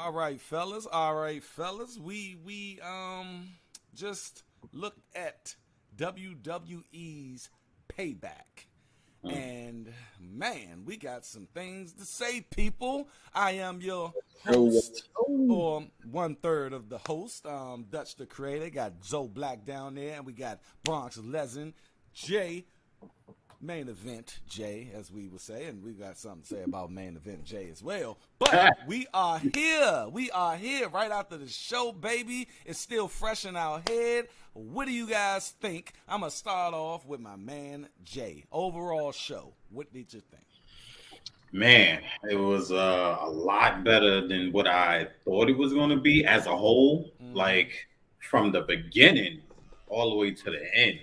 All right, fellas. All right, fellas. We just looked at WWE's Payback. And man, we got some things to say, people. I am your host, or 1/3 of the host, Dutch the Creator. Got Zoe Black down there, and we got Bronx Legend, Jay, Main Event Jay, as we would say, and we got something to say about Main Event Jay as well. But we are here. We are here right after the show, baby. It's still fresh in our head. What do you guys think? I'm going to start off with my man Jay. Overall show, what did you think? Man, it was a lot better than what I thought it was going to be as a whole. Like from the beginning all the way to the end.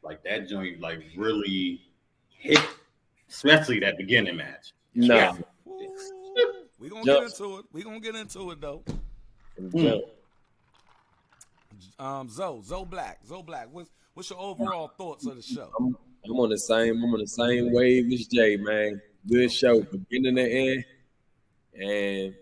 Like that joint, like really hit, especially that beginning match. No, Yeah. We gonna get into it. We gonna get into it though. Zoe Black. What's your overall thoughts of the show? I'm on the same wave as Jay, man. Good show, beginning to end, and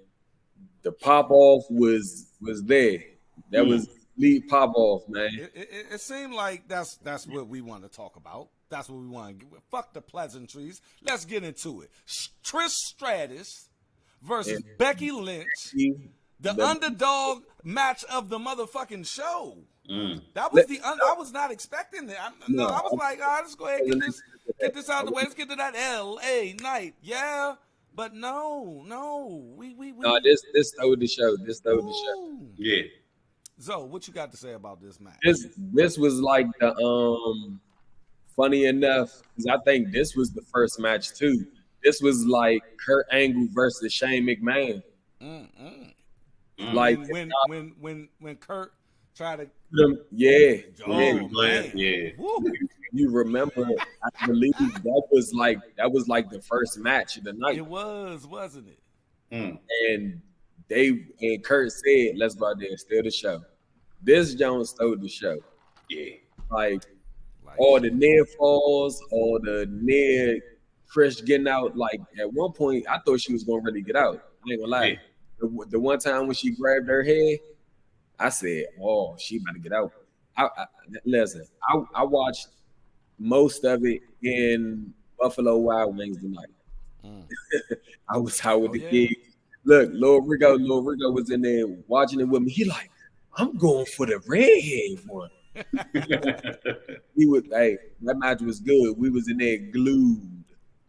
the pop off was there. That was lead pop off, man. It seemed like that's what we want to talk about. That's what we want to get. Fuck the pleasantries. Let's get into it. Trish Stratus versus Becky Lynch. The underdog match of the motherfucking show. That was I was not expecting that. I was like, all right, let's go ahead and get this out of the way. Let's get to that LA night. Yeah. But no. No, this stole the show. Yeah. Zoe, what you got to say about this match? This was like the funny enough, because I think this was the first match too. This was like Kurt Angle versus Shane McMahon. Like when Kurt tried to you remember, I believe that was like the first match of the night. It was, wasn't it? And Kurt said, let's go out there and steal the show. This Jones stole the show. Yeah. Like all the near falls, all the near Trish getting out. Like at one point, I thought she was gonna really get out. I ain't gonna lie. Yeah. The one time when she grabbed her head, I said, "Oh, she about to get out." Listen, I watched most of it in Buffalo Wild Wings tonight. I was out with the kids. Look, Lord Rigo was in there watching it with me. He like, I'm going for the redhead one. That match was good. We was in there glued.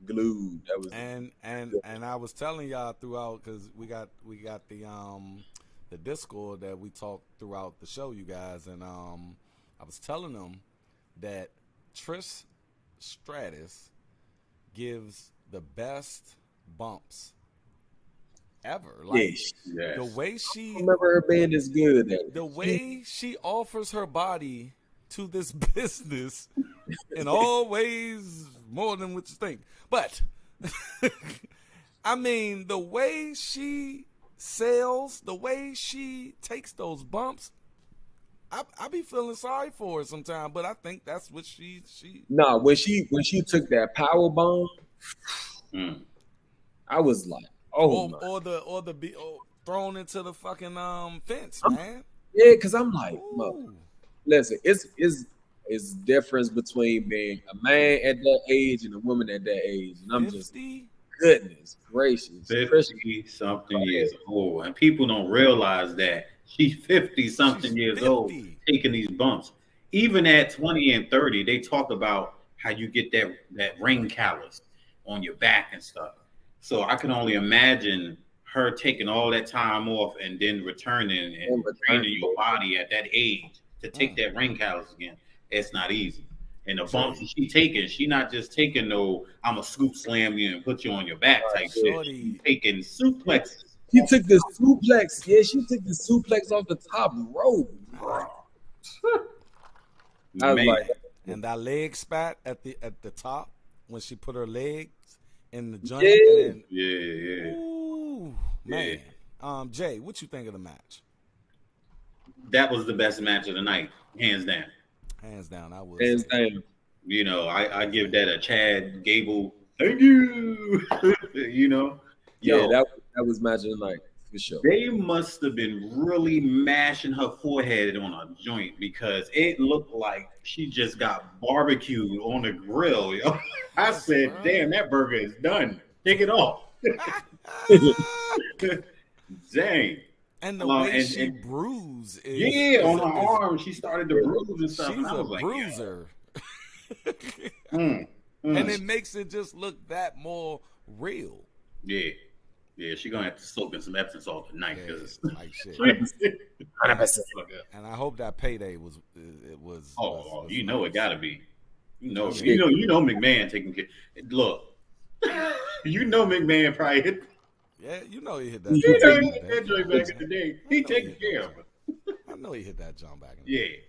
That was and I was telling y'all throughout, because we got the Discord that we talked throughout the show, you guys, and I was telling them that Trish Stratus gives the best bumps ever. Like the way she, I remember her being as good. The way she offers her body to this business in all ways more than what you think. But I mean, the way she sells, the way she takes those bumps, I be feeling sorry for her sometimes. But I think that's what she. No, when she took that power bomb, I was like, or the thrown into the fucking fence, man. Yeah, because I'm like, listen, it's difference between being a man at that age and a woman at that age, and I'm 50? Just goodness gracious, 50-something years old, and people don't realize that she's 50-something years old taking these bumps. Even at 20 and 30, they talk about how you get that ring callus on your back and stuff. So I can only imagine her taking all that time off and then returning and training your body at that age to take that ring callus again. It's not easy. And the bumps she's taking, she not just taking no, I'm a scoop slam you and put you on your back type shit. She's taking suplexes. She took the suplex. Yeah, she took the suplex off the top rope. I was like, and that leg spat at the top when she put her legs in the joint. Yeah. Ooh, man. Yeah. Jay, what you think of the match? That was the best match of the night, hands down. Hands down, I would. Hands down. You know, I give that a Chad Gable. Thank you. You know. Yeah, that was match of the night. For sure. They must have been really mashing her forehead on a joint because it looked like she just got barbecued on the grill. Yo. I said, damn, that burger is done. Take it off. Dang. And the way she bruised on her arm, she started to bruise and stuff. She's and I was a bruiser. And it makes it just look that more real. Yeah. Yeah, she's going to have to soak in some Epsom salt tonight. Like shit. And I hope that payday was. You know it got to be. You know McMahon taking care. Look, you know McMahon probably hit. Yeah, you know he hit that. He hit that joint back in the day. He taking care of it. I know he hit that jump back in the day.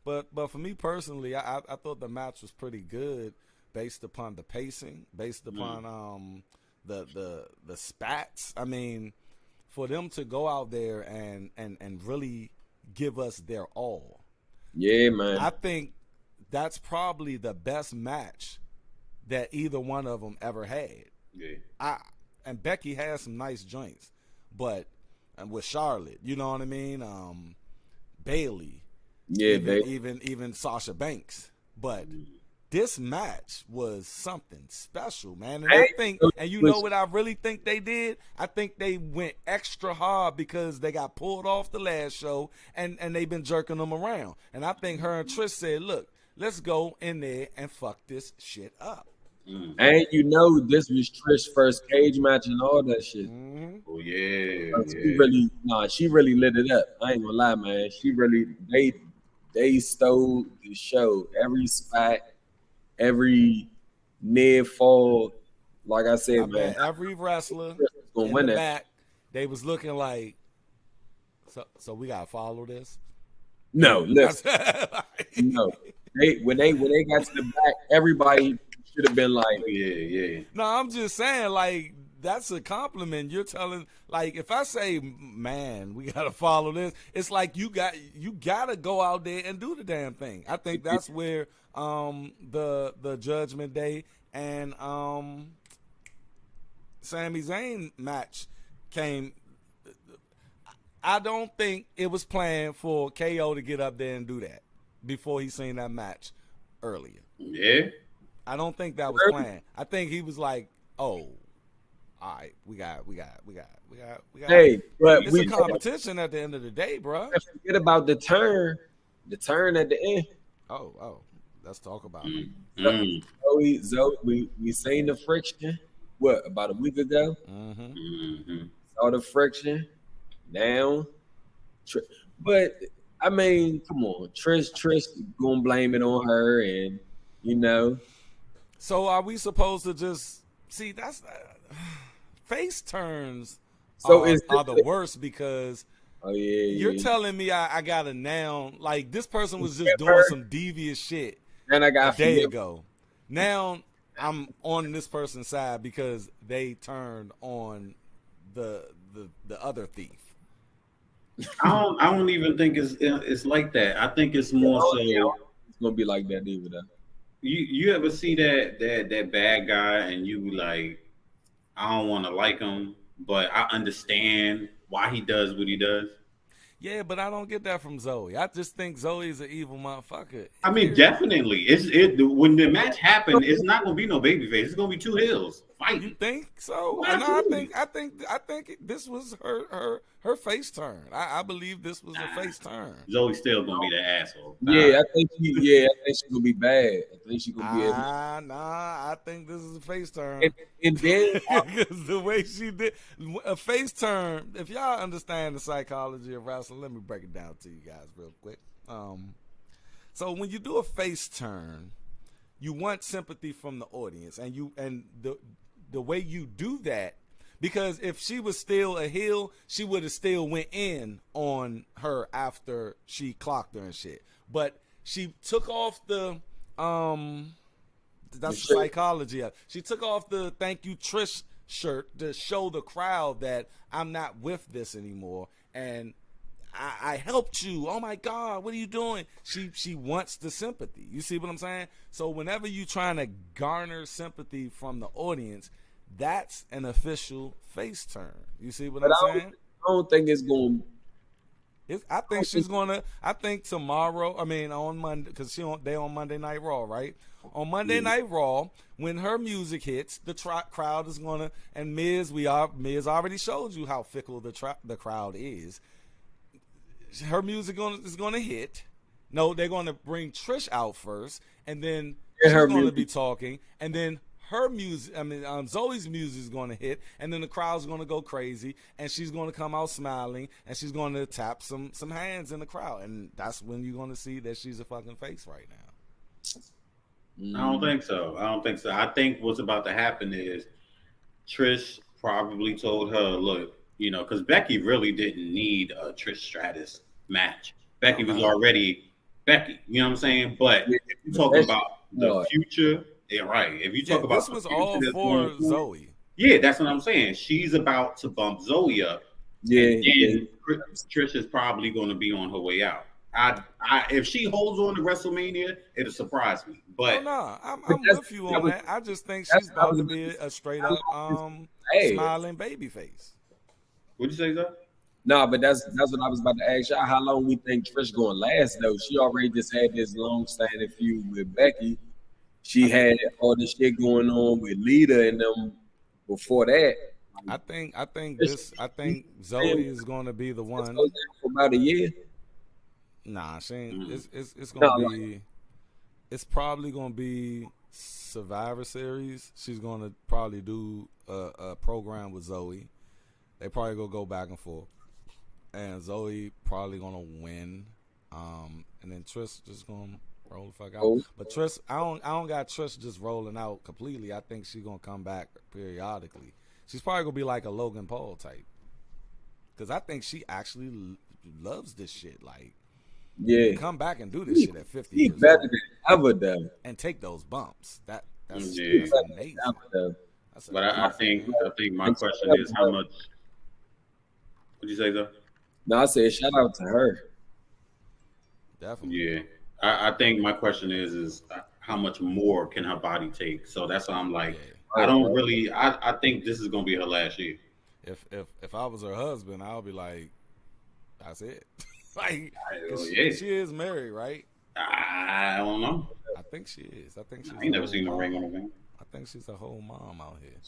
But for me personally, I thought the match was pretty good based upon the pacing, based upon the spats. I mean, for them to go out there and really give us their all. Yeah, man. I think that's probably the best match that either one of them ever had. Yeah. And Becky has some nice joints, but with Charlotte, you know what I mean? Bailey. Yeah, even Sasha Banks. But this match was something special, man. And you know what I really think they did? I think they went extra hard because they got pulled off the last show and they've been jerking them around. And I think her and Trish said, look, let's go in there and fuck this shit up. And you know this was Trish's first cage match and all that shit. Mm-hmm. Oh yeah. She really lit it up. I ain't gonna lie, man. She really they stole the show. Every spot, every near fall. Like I said, man, every wrestler gonna in win the it. back, they was looking like, so we gotta follow this. No, listen, no. When they got to the back, everybody should have been like, yeah. No, I'm just saying, like, that's a compliment. You're telling, like, if I say, man, we gotta follow this, it's like you gotta go out there and do the damn thing. I think that's where the Judgment Day and Sami Zayn match came. I don't think it was planned for KO to get up there and do that before he seen that match earlier. Yeah. I don't think that was planned. I think he was like, "Oh, all right, we got." Hey, but it's a competition at the end of the day, bro. Forget about the turn at the end. Oh, let's talk about it. Zoe, we seen the friction. What, about a week ago? Saw the friction. Now, but I mean, come on, Trish gonna blame it on her, and you know. So are we supposed to just see? That's face turns. Are the worst because you're telling me I got a noun like this person was just doing some devious shit and I got a day ago. Now I'm on this person's side because they turned on the other thief. I don't even think it's like that. I think it's more so. It's gonna be like that either though. You ever see that bad guy and you be like, I don't want to like him, but I understand why he does what he does. Yeah, but I don't get that from Zoe. I just think Zoe's an evil motherfucker. I mean, definitely. When the match happened, it's not gonna be no babyface. It's gonna be two heels fighting. You think so? No, I think this was her face turn. I believe this was a face turn. Zoe's still gonna be the asshole. I think she's gonna be bad. I think she's gonna be. I think this is a face turn. And then because the way she did a face turn. If y'all understand the psychology of wrestling, let me break it down to you guys real quick. So when you do a face turn, you want sympathy from the audience, and the way you do that, because if she was still a heel, she would have still went in on her after she clocked her and shit. But she took off the that's the psychology of it. She took off the "Thank You Trish" shirt to show the crowd that I'm not with this anymore, and I helped you. Oh my God, what are you doing? She wants the sympathy. You see what I'm saying? So whenever you trying to garner sympathy from the audience, that's an official face turn. You see what But I'm saying? I don't think it's going. I think she's gonna. I think tomorrow. I mean, on Monday, because they on Monday Night Raw, right? On Monday Night Raw, when her music hits, the crowd is gonna. And Miz already showed you how fickle the crowd is. Her music is gonna hit. No, they're gonna bring Trish out first, and then she's gonna be talking, and then her music, Zoe's music is going to hit, and then the crowd's going to go crazy, and she's going to come out smiling, and she's going to tap some hands in the crowd, and that's when you're going to see that she's a fucking face right now. I don't think so. I think what's about to happen is Trish probably told her, look, because Becky really didn't need a Trish Stratus match. Becky was already Becky, you know what I'm saying? But if you talk about the future... Yeah, right. If you talk about this was all for Zoe. Yeah, that's what I'm saying. She's about to bump Zoe up. Yeah. Trish is probably going to be on her way out. If she holds on to WrestleMania, it'll surprise me. But I'm with you on that. I just think she's about to be a straight up smiling baby face. What'd you say, Zach? No, but that's what I was about to ask y'all. How long we think Trish going to last though? She already just had this long standing feud with Becky. She had all this shit going on with Lita and them before that. I think Zoe is going to be the one. For about a year. Nah, she ain't. It's going to be. It's probably going to be Survivor Series. She's going to probably do a program with Zoe. They probably gonna go back and forth, and Zoe probably going to win. And then Trish just going to roll the fuck out. But Trish, I don't got Trish just rolling out completely. I think she's gonna come back periodically. She's probably gonna be like a Logan Paul type, because I think she actually loves this shit. Like, come back and do this shit at 50 years better old. than ever done. And take those bumps. That's amazing. But I think my question is how much. What'd you say, though? No, I said shout out to her. Definitely. Yeah. I think my question is how much more can her body take? So that's why I'm like, I don't really. I think this is gonna be her last year. If I was her husband, I'll be like, that's it. Like, she is married, right? I don't know. I think she is. I ain't never seen no ring on her ring. I think she's a whole mom out here.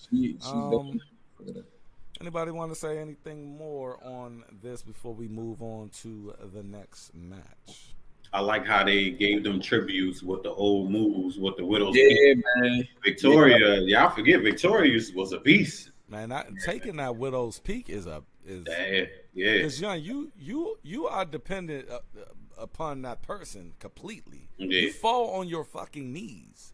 Anybody want to say anything more on this before we move on to the next match? I like how they gave them tributes with the old moves, with the Widow's Peak. Man. Victoria, y'all forget Victoria was a beast. Man, taking that Widow's Peak is yeah. Because you are dependent upon that person completely. Yeah. You fall on your fucking knees.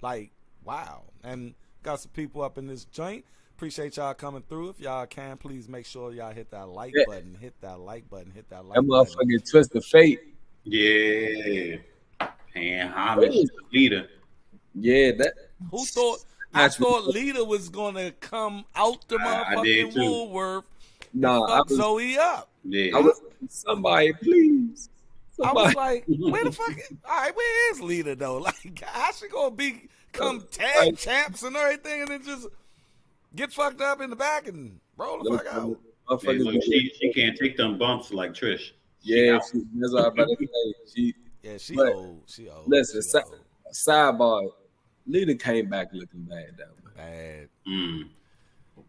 Like, wow. And got some people up in this joint. Appreciate y'all coming through. If y'all can, please make sure y'all hit that like button. Hit that like button. Hit that like button. That motherfucking twist of fate. Yeah. Paying homage to Lita. Yeah, that. Who thought? I thought Lita was gonna come out the motherfucking Woolworth and fuck Zoe up. Yeah. Somebody, please. Somebody. I was like, where the fuck? All right, where is Lita though? Like, how she gonna become tag champs and everything, and then just get fucked up in the back and roll the fuck out? Yeah, look, she can't take them bumps like Trish. That's what I'm about to say. She old. Listen, sidebar. Lita came back looking bad though. Bad.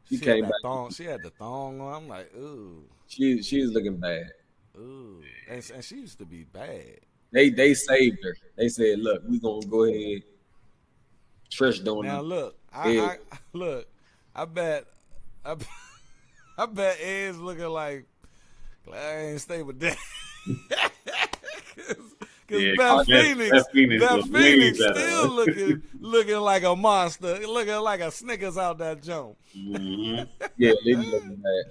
She came back. She had the thong on. I'm like, ooh. She was looking bad. Ooh. And she used to be bad. They saved her. They said, look, we gonna go ahead. Trish doing now. Look, I bet Ed's looking like I ain't stay with that. Because Beth Phoenix still looking like a monster, looking like a Snickers out that joint. Mm-hmm. Yeah, they looking bad.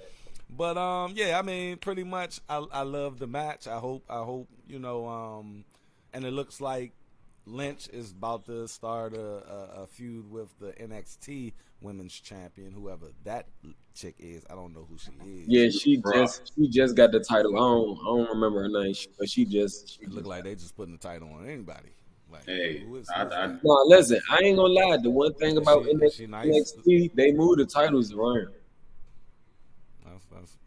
But I mean, pretty much, I love the match. I hope and it looks like Lynch is about to start a feud with the NXT Women's Champion, whoever that chick is. I don't know who she is. Yeah, she just got the title. I don't remember her name, but she look like they just putting the title on anybody. Like, Hey, who is I No, listen, I ain't gonna lie. The one thing about she nice? NXT, they move the titles around. That's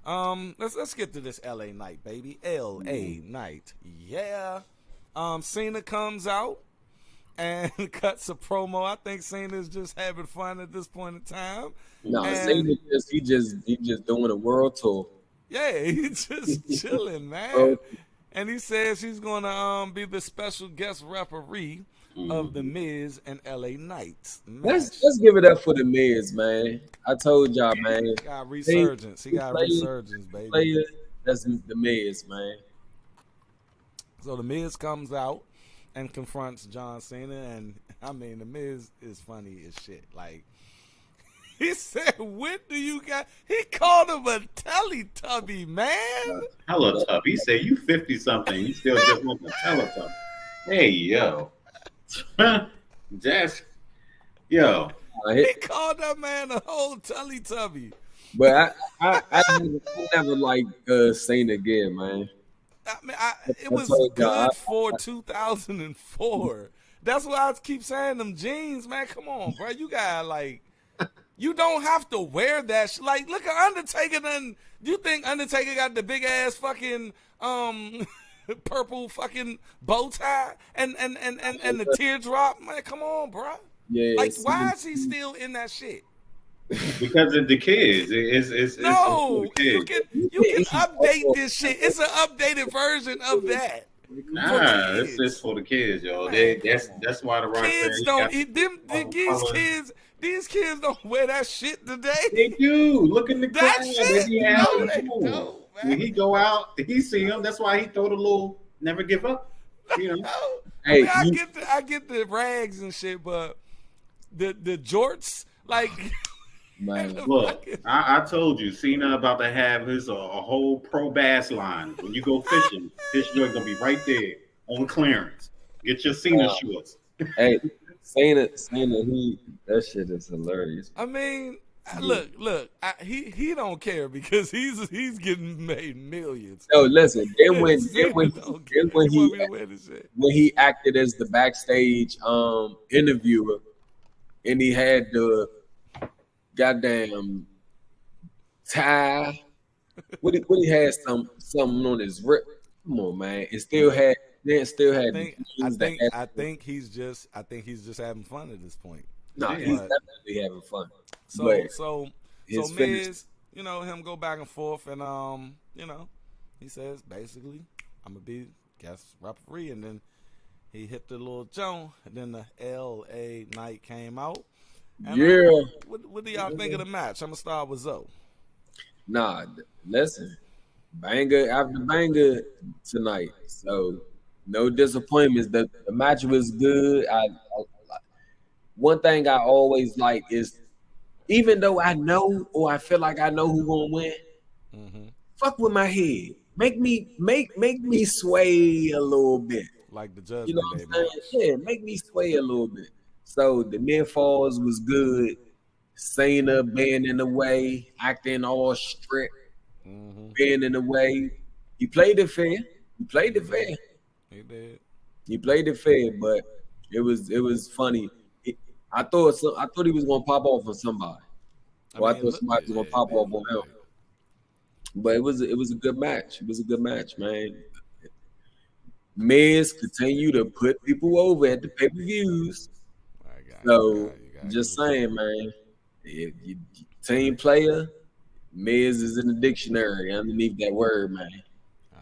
all right. Let's get to this LA Knight, baby. LA Knight, yeah. Cena comes out and cuts a promo. I think Cena's just having fun at this point in time. No, And- Cena he just doing a world tour. Yeah, he's just chilling, man. And he says he's gonna be the special guest referee of the Miz and LA Knights. Let's give it up for the Miz, man. I told y'all, man. He got resurgence. He got resurgence, baby. Player, that's the Miz, man. So the Miz comes out and confronts John Cena, and I mean the Miz is funny as shit. Like, he said, "When do you got?" He called him a Teletubby, man. Teletubby. He said, "You 50 something. You still just want a Teletubby." Hey, yo, that's yo. He called that man a whole Teletubby. But I never liked Cena again, man. I mean, it was good for 2004. That's why I keep saying them jeans, man. Come on, bro. You got like. You don't have to wear that. Like, look at Undertaker. Then you think Undertaker got the big ass fucking purple fucking bow tie and the teardrop? Man, come on, bro. Yeah. Like, why is he still in that shit? Because of the kids. It's No, the you kids. can update this shit. It's an updated version of that. Nah, it's just for the kids, yo. That's why the Rock Kids don't eat them. These kids don't wear that shit today. They do. Look in the That crowd. shit? They No, they don't, man. When he go out, he see him. That's why he throw the little never give up. You know. Hey, I mean, I get the rags and shit, but the jorts, like, man. Look, I told you, Cena about to have his a whole pro bass line. When you go fishing, fish joint gonna be right there on clearance. Get your Cena shorts. Hey, Cena, that shit is hilarious. I mean, look, he don't care because he's getting made millions. No, listen. Then when he acted as the backstage interviewer, and he had the goddamn tie. What he had something on his rip. Come on, man. It still had. I think he's just having fun at this point. No, he's definitely having fun. So Miz, him go back and forth, and he says basically, I'm gonna be guest referee, and then he hit the little Joan, and then the LA Knight came out. And what do y'all think of the match? I'm gonna start with Zoe. Nah, listen, banger after banger tonight. So no disappointments. The match was good. One thing I always like is, even though I know or I feel like I know who's gonna win, fuck with my head. Make me sway a little bit. Like the Judgment. You know what I'm saying? Yeah, make me sway a little bit. So the near falls was good. Cena being in the way, acting all strict, being in the way. He played it fair. He did. He played it fair, but it was funny. I thought he was gonna pop off on somebody. I thought somebody was gonna pop off on him. But it was a good match. It was a good match, man. Miz continue to put people over at the pay-per-views. So just saying, man. If you team player, Miz is in the dictionary underneath that word, man.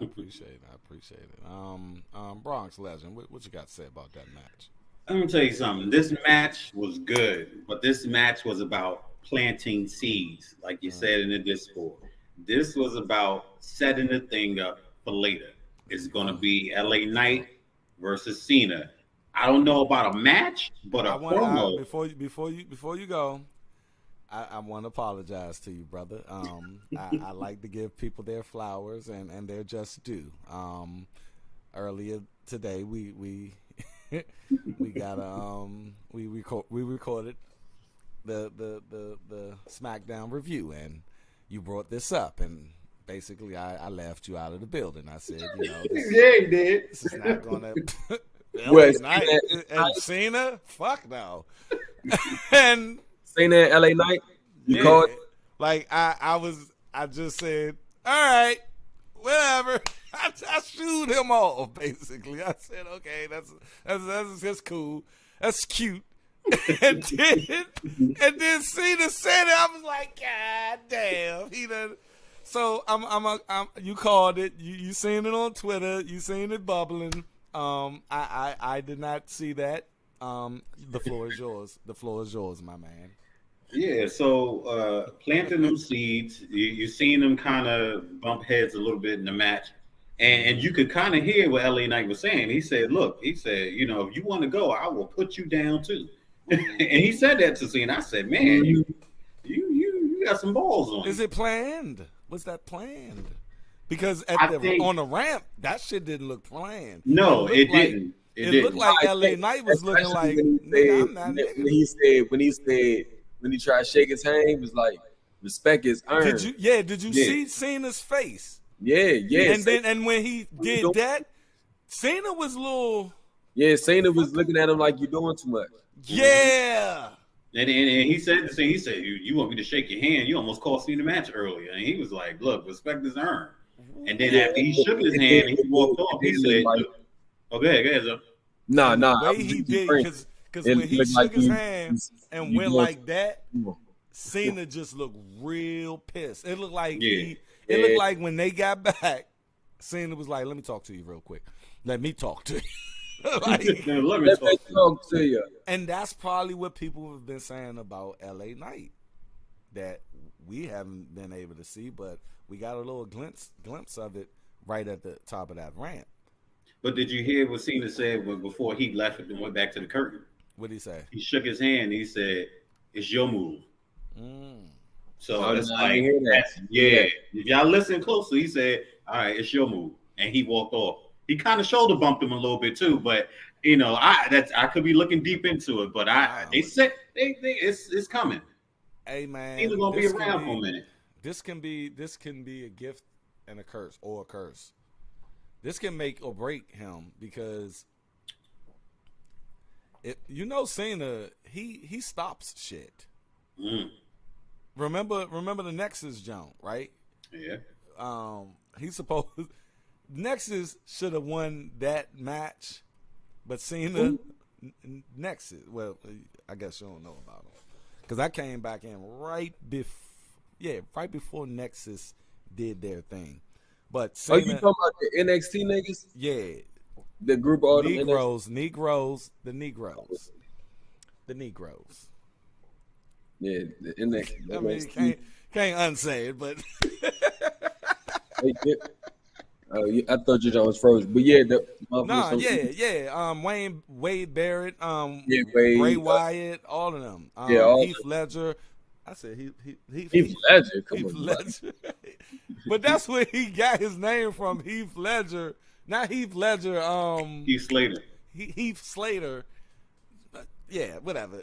I appreciate it. Bronx Legend, what you got to say about that match? Let me tell you something. This match was good, but this match was about planting seeds, like you said in the Discord. This was about setting the thing up for later. It's going to be LA Knight versus Cena. I don't know about a match, but a promo. Before you go, I want to apologize to you, brother. I like to give people their flowers and their just due. Earlier today, we got we recorded the SmackDown review, and you brought this up, and basically I left you out of the building. I said, yeah, he did. This is not gonna LA Knight and Cena, fuck no. And Cena and LA Knight, you called? Like I just said, all right, whatever. I shooed him off basically. I said, okay, that's cool, that's cute. and then Cena said it. I was like, God damn, he done. So I'm you called it. You seen it on Twitter. You seen it bubbling. I did not see that. The floor is yours. The floor is yours, my man. Yeah, so planting them seeds, you seen them kind of bump heads a little bit in the match, and you could kind of hear what LA Knight was saying. He said, you know, if you want to go, I will put you down too. And he said that to Cena. I said, man, you got some balls on. Is it planned? Was that planned? Because on the ramp, that shit didn't look planned. No, it didn't. It looked like LA Knight was looking like. When he tried to shake his hand, he was like, "Respect is earned." Did you see Cena's face? Yeah. And when he did that, Cena was a little. Yeah, Cena was looking at him like you're doing too much. Yeah. And he said the same. He said, "You want me to shake your hand? You almost cost me the match earlier." And he was like, "Look, respect is earned." And then after he shook his hand and he walked off, he said, "Okay, go ahead, Nah. The way he did, because when he shook his hand and went like that, Cena just looked real pissed. It looked like looked like when they got back, Cena was like, "Let me talk to you real quick. Let me talk to you." Let me talk to you. And that's probably what people have been saying about LA Knight that we haven't been able to see, but we got a little glimpse of it right at the top of that ramp. But did you hear what Cena said before he left and went back to the curtain? What did he say? He shook his hand. And he said, "It's your move." So it's like, if y'all listen closely, he said, "All right, it's your move," and he walked off. He kind of shoulder bumped him a little bit too, but you know, I could be looking deep into it, but they said it's coming. Hey man, he's gonna be around for a minute. This can be a gift and a curse, or a curse. This can make or break him because Cena, he stops shit. Remember the Nexus jump, right? Yeah. He's supposed Nexus should have won that match, but Cena Nexus. Well, I guess you don't know about him because I came back in right before Nexus did their thing. But Cena, you talking about the NXT niggas? Yeah, the group of the Negroes. Yeah, the NXT. I mean, can't unsay it, but. I thought your jaw was frozen, but yeah, Wade Barrett, Wade, Bray Wyatt, all of them. Heath Ledger. I said Heath Ledger. Come on, Ledger. But that's where he got his name from. Heath Ledger, not Heath Ledger. Heath Slater. Heath Slater. Yeah, whatever.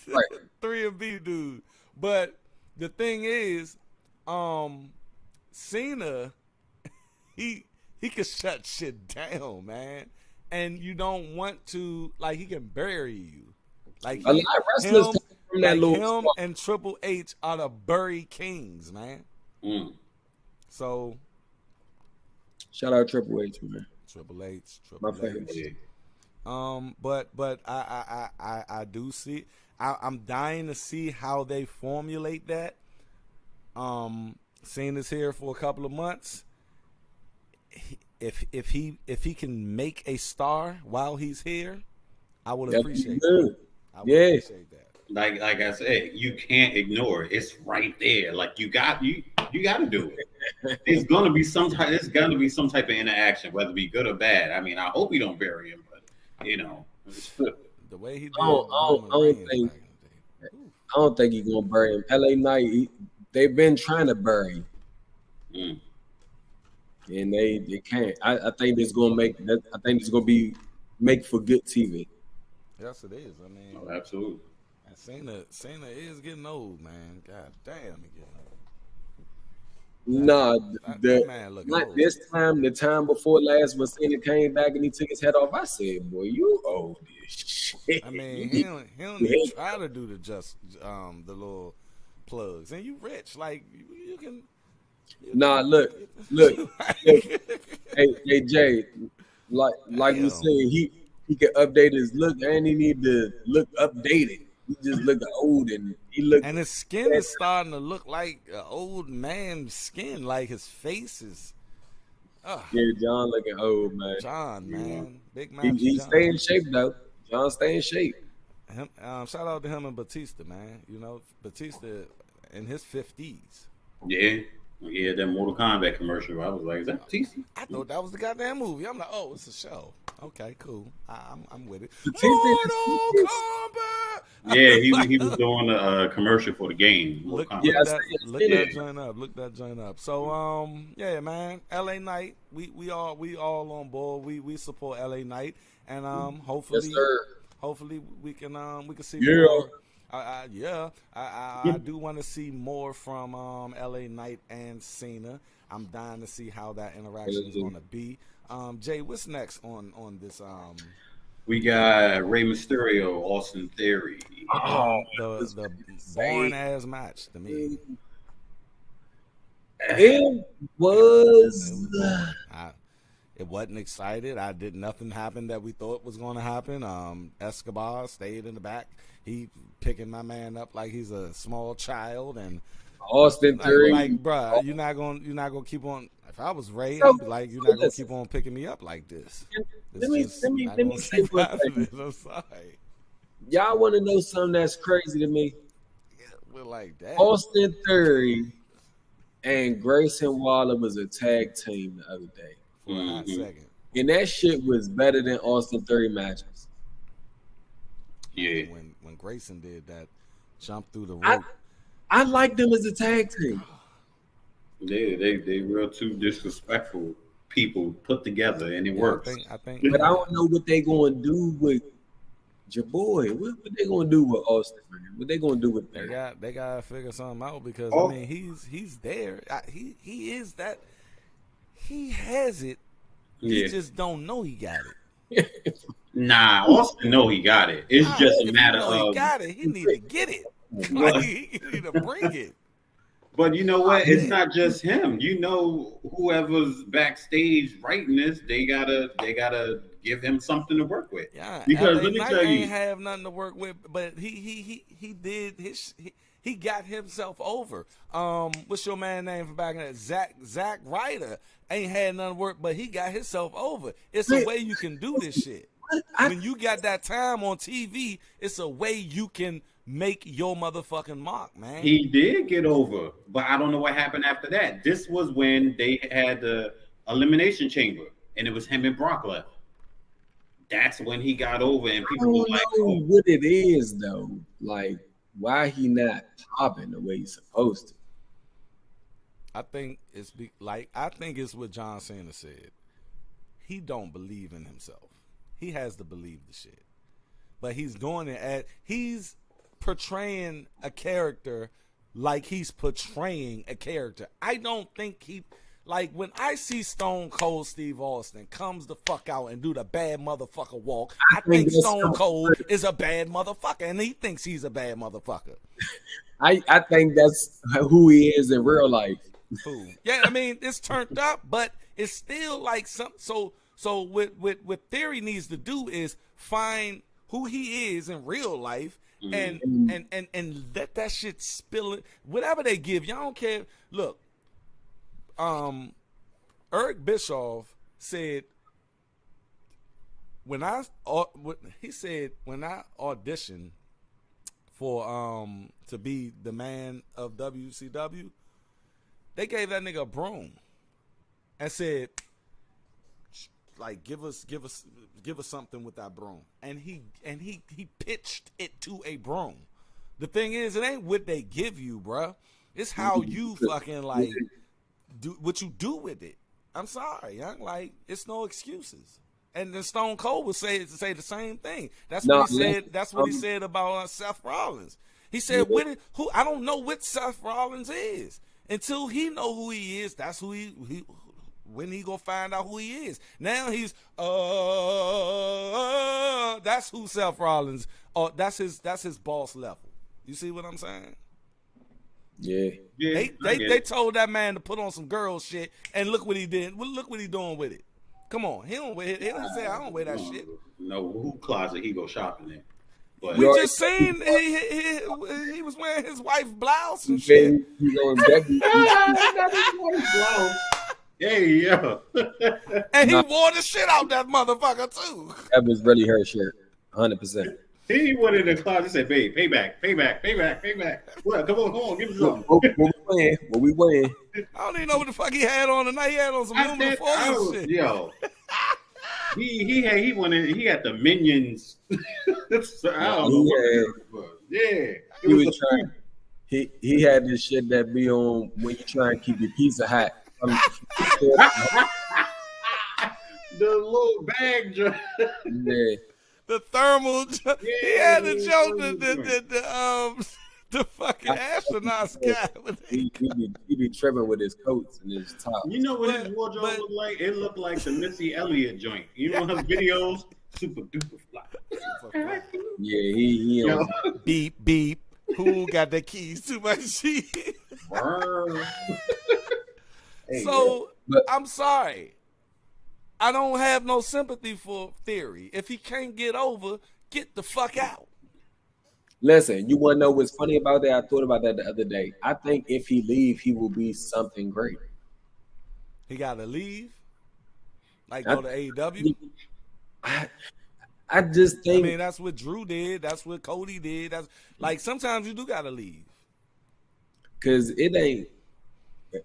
Right. 3B dude. But the thing is, Cena, he can shut shit down, man. And you don't want to, like, he can bury you. Like, a lot of wrestlers from that little him and Triple H are the bury kings, man. So, shout out Triple H, man. Triple H. My favorite. But I do see. I'm dying to see how they formulate that. Cena's here for a couple of months. If he can make a star while he's here, I would appreciate that. Appreciate that. Like I said, you can't ignore it. It's right there. Like you got to do it. There's gonna be some type of interaction, whether it be good or bad. I mean, I hope you don't bury him, but you know, the way he did. I don't think he's gonna bury him. LA Knight, they've been trying to bury him, and they can't. I think it's gonna make. I think it's gonna be make for good TV. Yes, it is. I mean, absolutely. And Cena is getting old, man. God damn, he getting old. Nah, that man looking like old. this time, the time before last, when Cena came back and he took his head off, I said, "Boy, you old as shit." I mean, he don't even try to do the little plugs, and you rich, like you can. Nah, look. Hey, Jay, like we said, he can update his look, and he need to look updated. He just look old, and he look. And his skin is starting to look like an old man's skin. Like his face is. Yeah, John looking old, man. John, man, big man. He stay in shape though. John stay in shape. Him, shout out to him and Batista, man. You know, Batista in his 50s. Yeah. Yeah, that Mortal Kombat commercial. I was like, is that Batista? I thought that was the goddamn movie. I'm like, oh, it's a show. Okay, cool. I'm with it. Mortal Kombat. Yeah, he was doing a commercial for the game. Look that joint up. So yeah, man, LA Knight. We all on board. We support LA Knight, and hopefully we can see more. I do want to see more from LA Knight and Cena. I'm dying to see how that interaction is going to be. Jay, what's next on this? We got Rey Mysterio, Austin Theory. The boring ass match to me. It was. It wasn't excited. Nothing happened that we thought was going to happen. Escobar stayed in the back. He picking my man up like he's a small child, and Austin Theory, like, bruh, you're not gonna keep on. If I was Ray, I'd be like, you're not gonna keep on picking me up like this. Let me say one thing. I'm sorry. Y'all want to know something that's crazy to me? Yeah, we're like that. Austin Theory and Grayson Waller was a tag team the other day for a hot second, and that shit was better than Austin Theory matches. Yeah. When Grayson did that jump through the rope, I liked them as a tag team. They were two disrespectful people put together, and it works. I think. But I don't know what they going to do with your boy. What they going to do with Austin? Man? What they going to do with that? They got to figure something out because I mean he's there. He is that. He has it. He just don't know he got it. Nah, Austin know he got it. It's just a matter of he got it. He need to get it. Like, he need to bring it. But you know what? It's not just him. You know, whoever's backstage writing this, they gotta give him something to work with. Yeah, because LA let me Knight tell you, ain't have nothing to work with. But he did his. He got himself over. What's your man name from back in that? Zack Ryder ain't had nothing to work, but he got himself over. It's a way you can do this shit. When you got that time on TV, it's a way you can make your motherfucking mark, man. He did get over, but I don't know what happened after that. This was when they had the elimination chamber, and it was him and Brock left. That's when he got over, and people were like, "Oh, what it is though? Like, why he not popping the way he's supposed to?" I think it's what John Cena said. He don't believe in himself. He has to believe the shit. But he's doing it he's portraying a character like he's portraying a character. I don't think when I see Stone Cold Steve Austin comes the fuck out and do the bad motherfucker walk, I think Stone Cold is a bad motherfucker, and he thinks he's a bad motherfucker. I think that's who he is in real life. Yeah, I mean, it's turned up, but it's still like so what Theory needs to do is find who he is in real life and let that shit spill it. Whatever they give, y'all don't care. Look, Eric Bischoff said when I auditioned for to be the man of WCW, they gave that nigga a broom and said, like, give us something with that broom, and he pitched it to a broom. The thing is, it ain't what they give you, bruh. It's how you fucking like do what you do with it. I'm sorry, like, it's no excuses. And then Stone Cold would say the same thing. That's what he said. That's what he said about Seth Rollins. He said, I don't know what Seth Rollins is. until he know who he is, that's who he when he gonna find out who he is. Now he's that's who Seth Rollins. That's his boss level. You see what I'm saying? Yeah. They told that man to put on some girl shit, and look what he did. Look what he doing with it. Come on, he don't say I don't wear that shit. No, who closet he go shopping in? But We just seen he was wearing his wife's blouse and shit. He going Becky. Hey, yeah. And he wore the shit out that motherfucker too. That was really her shirt, 100%. He went in the closet and said, "Babe, payback. What? Come on, give me some." What we wearing? I don't even know what the fuck he had on tonight. He had on some aluminum foil shit. Yo, he went in. He had the Minions. I don't know what it was. Yeah, he was trying. He had this shit that be on when you try and keep your pizza hot. The little bag joint. Yeah. The thermal. Yeah, he had the joke. The fucking astronaut guy. He be tripping with his coats and his top. You know what his wardrobe looked like? It looked like the Missy Elliott joint. You know her videos? Super duper fly. Yeah, he beep beep. Who got the keys to my sheet? So I'm sorry. I don't have no sympathy for Theory. If he can't get over, get the fuck out. Listen, you want to know what's funny about that? I thought about that the other day. I think if he leave, he will be something great. He got to leave? Like go to AEW? I just think. I mean, that's what Drew did. That's what Cody did. That's like sometimes you do got to leave. Because it ain't.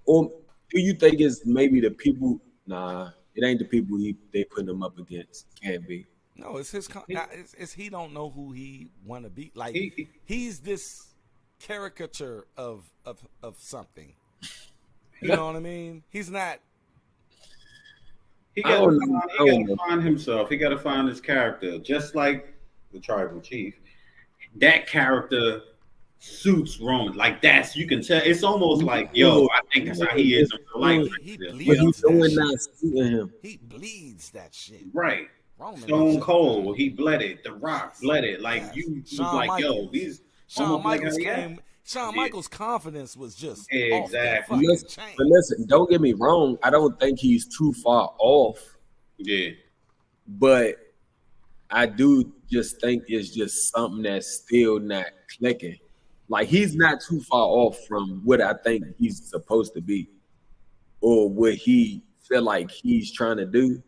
Or do you think it's maybe the people? Nah, it ain't the people they putting him up against. Can't be. No, it's his. It's he don't know who he want to be. Like he's this caricature of something. You know what I mean? He's not. He got to find himself. He got to find his character, just like the tribal chief. That character suits Roman. Like you can tell. It's almost like, yo, I think that's how he is in real life. He bleeds He bleeds that shit. Right. Roman Stone Cold, he bled it. The Rock bled it. Like you was like, Michaels. Yo, these Shawn Michaels came. Shawn Michaels' confidence was just exactly. But listen, don't get me wrong. I don't think he's too far off. Yeah. But I do just think it's just something that's still not clicking. Like he's not too far off from what I think he's supposed to be, or what he feel like he's trying to do.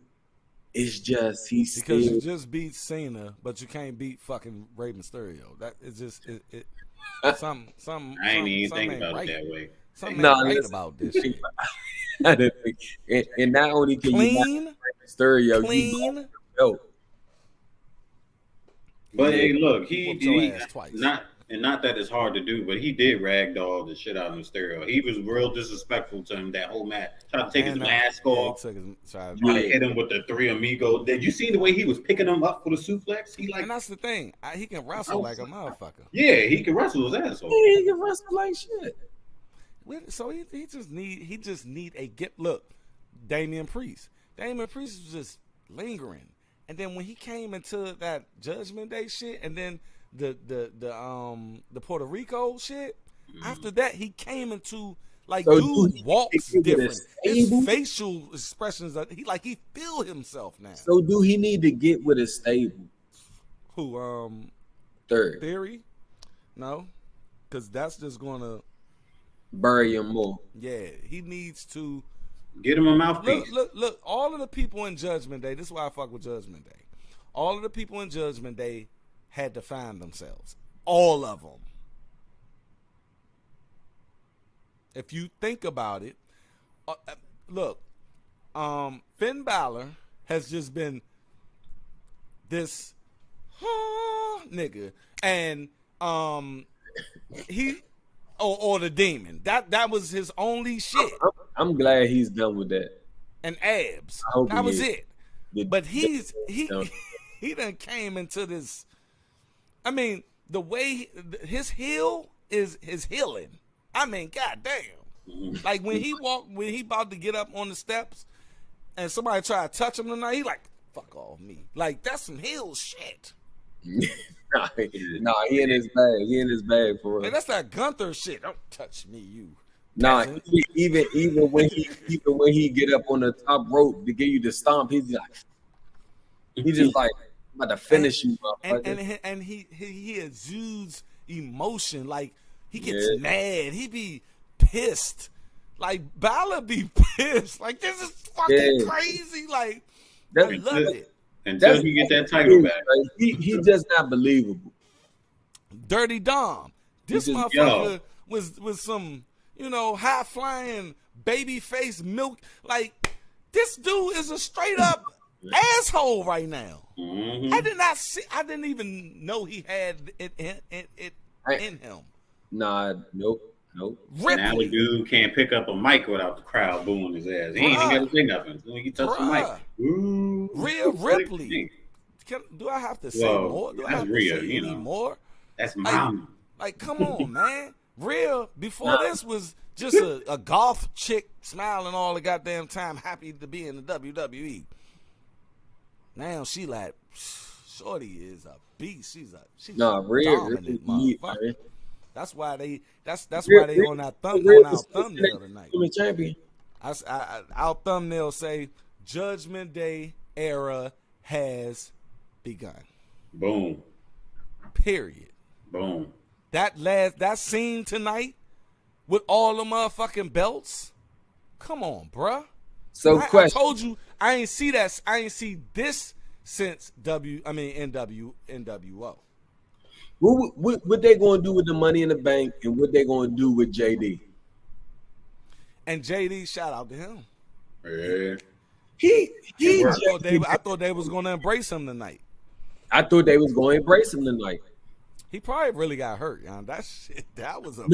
It's just because you just beat Cena, but you can't beat fucking Rey Mysterio. That is just some. I ain't even think about it that way. Something right about this shit. And not only can you not Rey Mysterio, clean. But hey, look, he not that it's hard to do, but he did ragdoll the shit out of Mysterio. He was real disrespectful to him that whole match. Tried to take his mask off. Tried to hit him with the three amigos. Did you see the way he was picking him up for the suplex? And that's the thing. He can wrestle like a motherfucker. Yeah, he can wrestle his ass off. Yeah, he can wrestle like shit. So he just need a get. Look, Damian Priest was just lingering, and then when he came into that Judgment Day shit, and then the Puerto Rico shit. After that, he came into like dude walks different. His facial expressions he feel himself now. So do he need to get with a stable? Who Third Theory? No, because that's just gonna bury him more. Yeah, he needs to get him a mouthpiece. Look. All of the people in Judgment Day. This is why I fuck with Judgment Day. All of the people in Judgment Day had to find themselves. All of them. If you think about it, look, Finn Balor has just been this nigga, and he or the demon. That was his only shit. I'm glad he's done with that. And abs. That was it. But he done came into this. I mean, the way his heel is his healing. I mean, goddamn. Like when he about to get up on the steps, and somebody try to touch him tonight, he like, fuck off me. Like that's some heel shit. Nah, he in his bag. He in his bag for real. Like, that's that Gunther shit. Don't touch me, you. Nah, even when he get up on the top rope to give you the stomp, he's just like I'm about to finish you, motherfucker. And he exudes emotion. Like he gets mad. He be pissed. Like Balor be pissed. Like this is fucking crazy. Like I love it. Until he get that title back, he just not believable. Dirty Dom. This motherfucker was some, high flying baby face milk. Like this dude is a straight up asshole right now. Mm-hmm. I didn't even know he had it in him. Nah, nope. Now the dude can't pick up a mic without the crowd booing his ass. He ain't even got to say nothing. When he touch the mic, Rhea Ripley. Do I have to say more? Do I have to say any more? That's mom. Like, come on, man. Rhea, before this was just a golf chick smiling all the goddamn time, happy to be in the WWE. Now she like, shorty is a beast. She's a dominant motherfucker. That's why they on our thumbnail tonight. Champion. Our thumbnail say Judgment Day era has begun. Boom. Period. Boom. That scene tonight with all the motherfucking belts. Come on, bruh. So I told you I ain't see that. I ain't see this since NWO. What they gonna do with the Money in the Bank, and what they gonna do with JD? And JD, shout out to him. Yeah. I thought they was gonna embrace him tonight. I thought they was gonna embrace him tonight. He probably really got hurt, y'all. That was a bad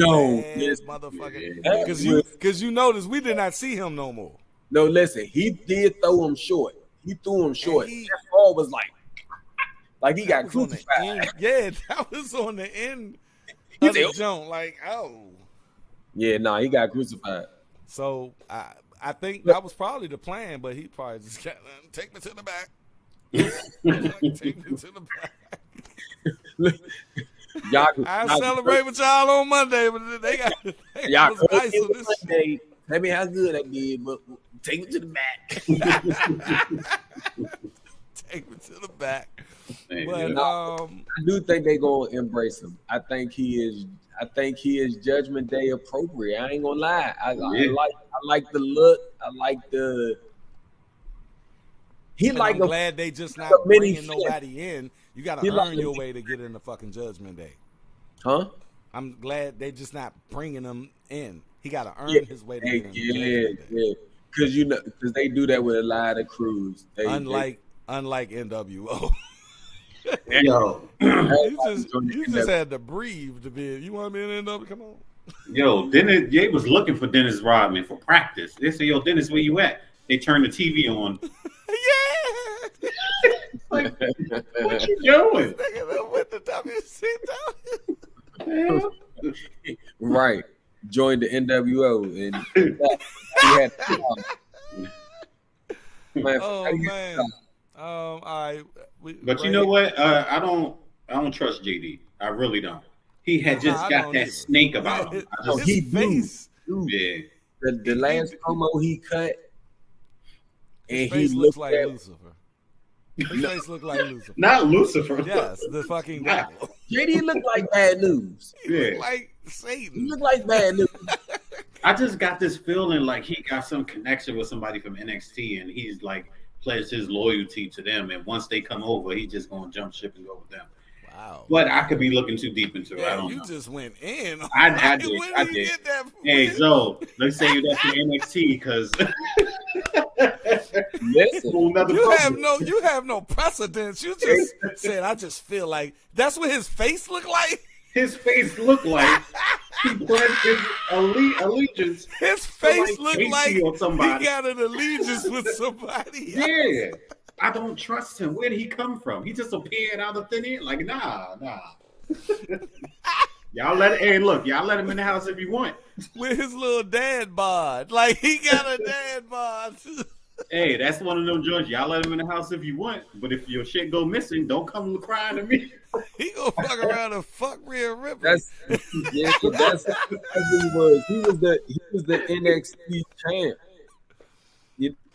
motherfucker. Because you notice we did not see him no more. No, listen, he did throw him short. He threw him short. That fall was like he got crucified. Yeah, that was on the end of the jump. Like, oh. Yeah, he got crucified. So I think that was probably the plan, but he probably just got take me to the back. Take me to the back. I celebrate with y'all on Monday, but they got y'all nice on this Monday. Tell me how good I did, but take me to the back. Take me to the back. But I do think they gonna embrace him. I think he is Judgment Day appropriate. I ain't gonna lie. I like the look. I like the. I'm glad they just not bringing nobody in. You got to earn your way to get in the fucking Judgment Day. Huh? I'm glad they just not bringing him in. He got to earn his way to get in the Judgment Day. Because they do that with a lot of crews. Unlike NWO. Yo, you just had to breathe to be. You want me in NWO? Come on. Yo, Dennis. They was looking for Dennis Rodman for practice. They said, "Yo, Dennis, where you at?" They turned the TV on. Yeah. Like, what you doing? With the WCW. Right. Joined the NWO and he had man, all right. But you know what? I don't trust JD. I really don't. He had just got that snake about him. His face. Yeah. The last promo he cut. And he looks like Lucifer. His face looked like Lucifer. Not Lucifer. Yes, the fucking devil. JD looked like bad news. He looked like Satan. He looked like bad news. I just got this feeling like he got some connection with somebody from NXT, and he's like pledged his loyalty to them. And once they come over, he's just gonna jump ship and go with them. Wow. But I could be looking too deep into it. I don't know. You just went in. I did. Hey, Zoe, let's say that's the NXT because you have no precedence. You just said I just feel like that's what his face looked like. His face looked like he pledged his allegiance. His face looked like he somebody. got an allegiance with somebody. Yeah. I don't trust him. Where did he come from? He just appeared out of thin air. Like, nah. Y'all let it. Hey, look, y'all let him in the house if you want. With his little dad bod. Like, he got a dad bod. Hey, that's one of them joints. Y'all let him in the house if you want. But if your shit go missing, don't come crying to me. He gonna fuck around and fuck Rhea Ripley. That's what he was. He was the NXT champ.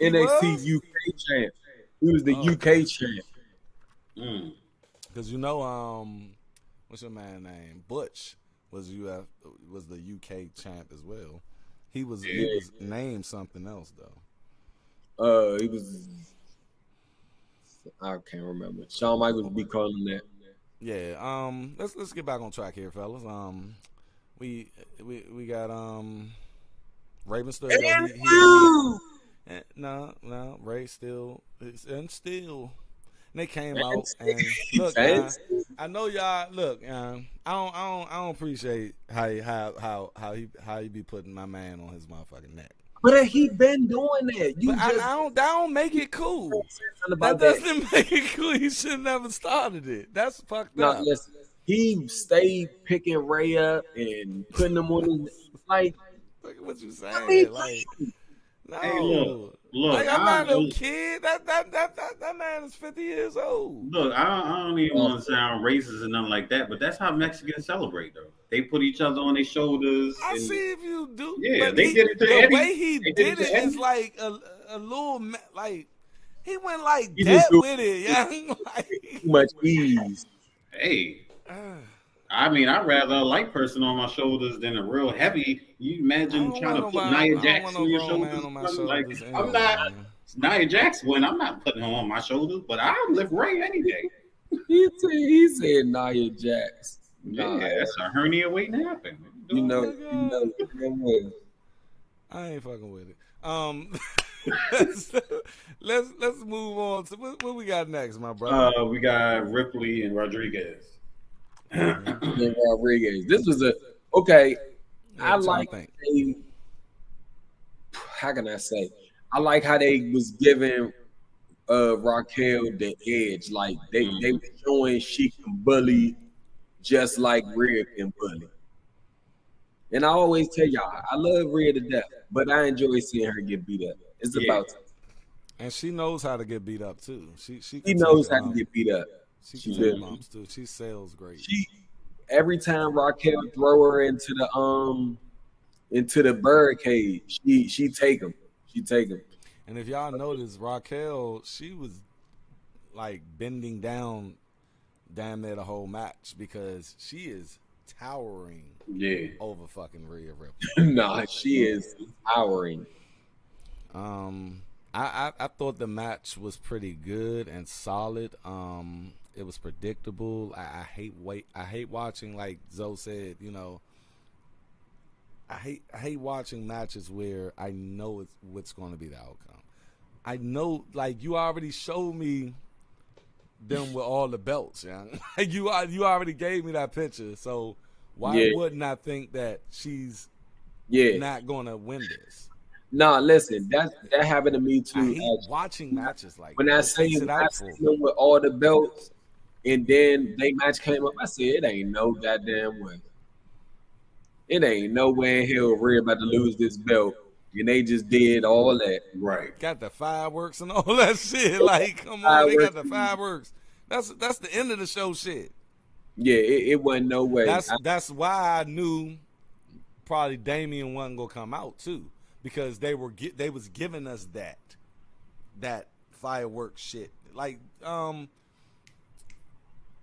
NXT UK champ. He was the UK champ. Because you know, what's your man name? Butch was the UK champ as well. He was named something else though. He was. I can't remember. Shawn Michaels be calling that. Yeah. Let's get back on track here, fellas. We got Raven still. No, Ray still and still. And they came out and look. I know y'all. Look, I don't appreciate how he be putting my man on his motherfucking neck. But he been doing that. That don't make it cool. That doesn't make it cool. He should never started it. That's fucked up. Listen, he stayed picking Ray up and putting him on his like. Look at what you saying. No. Hey, look. Like, I'm not no kid. That man is 50 years old. Look, I don't even want to sound racist and nothing like that, but that's how Mexicans celebrate, though. They put each other on their shoulders. I see if you do. Yeah, they did it to the Eddie. Way he did it is like a little, like, he went like that with it. Yeah, like, too much ease. Hey. I mean, I'd rather a light person on my shoulders than a real heavy. You imagine trying to put Nia Jax on your shoulders? Like, I'm not Nia Jax when I'm not putting her on my shoulders, but I'll lift Ray any day. He said Nia Jax. Yeah, that's a hernia waiting to happen. You know. I ain't fucking with it. Let's move on to what we got next, my brother. We got Ripley and Rodriguez. Rodriguez. This was okay. I like how can I say? I like how they was giving Raquel the edge. Like they were showing she can bully just like Rhea can bully. And I always tell y'all, I love Rhea to death, but I enjoy seeing her get beat up. It's about time. And she knows how to get beat up too. She knows how to get beat up. She can bumps too. She sells great. Every time Raquel throw her into the barricade, she take them. She take them. And if y'all notice, Raquel, she was like bending down damn near the whole match because she is towering over fucking Rhea Ripley. Nah, she is towering. I thought the match was pretty good and solid. It was predictable. I hate watching, like Zoe said, you know. I hate watching matches where I know what's going to be the outcome. I know, like, you already showed me them with all the belts, yeah. you already gave me that picture, so why wouldn't I think that she's not going to win this? Nah, listen, that happened to me too. I hate watching matches like when I seen them with all the belts, and then they match came up. I said, it ain't no goddamn way. It ain't no way in hell Rhea about to lose this belt, and they just did all that. Right, got the fireworks and all that shit. Like, come on, they got the fireworks. That's the end of the show shit. Yeah, it wasn't no way. That's why I knew probably Damian wasn't gonna come out too. Because they was giving us that fireworks shit. Like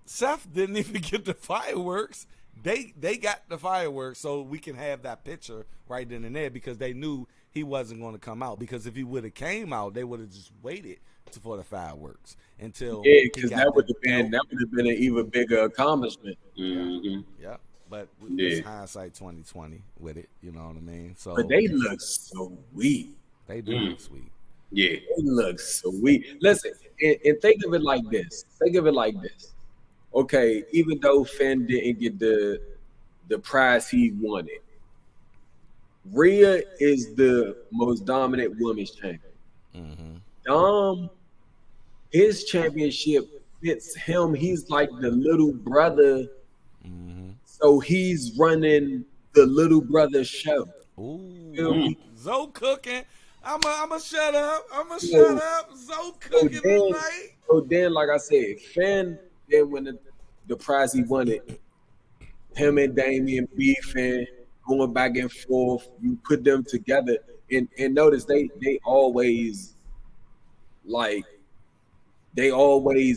Seth didn't even get the fireworks. They got the fireworks so we can have that picture right then and there because they knew he wasn't going to come out. Because if he would have came out, they would have just waited for the fireworks until because that would have been an even bigger accomplishment. Mm-hmm. Yeah. But it's hindsight 2020 with it, you know what I mean? So, but they look sweet. They do look sweet. Yeah, they look sweet. Listen, and think of it like this. Okay, even though Finn didn't get the prize he wanted, Rhea is the most dominant women's champion. Mm-hmm. His championship fits him. He's like the little brother. So he's running the little brother show. Ooh, Zoe cooking. I'ma shut up. Shut up. Zoe cooking tonight. So then, like I said, Finn then when the prize he wanted, him and Damian beefing, going back and forth. You put them together, and notice they always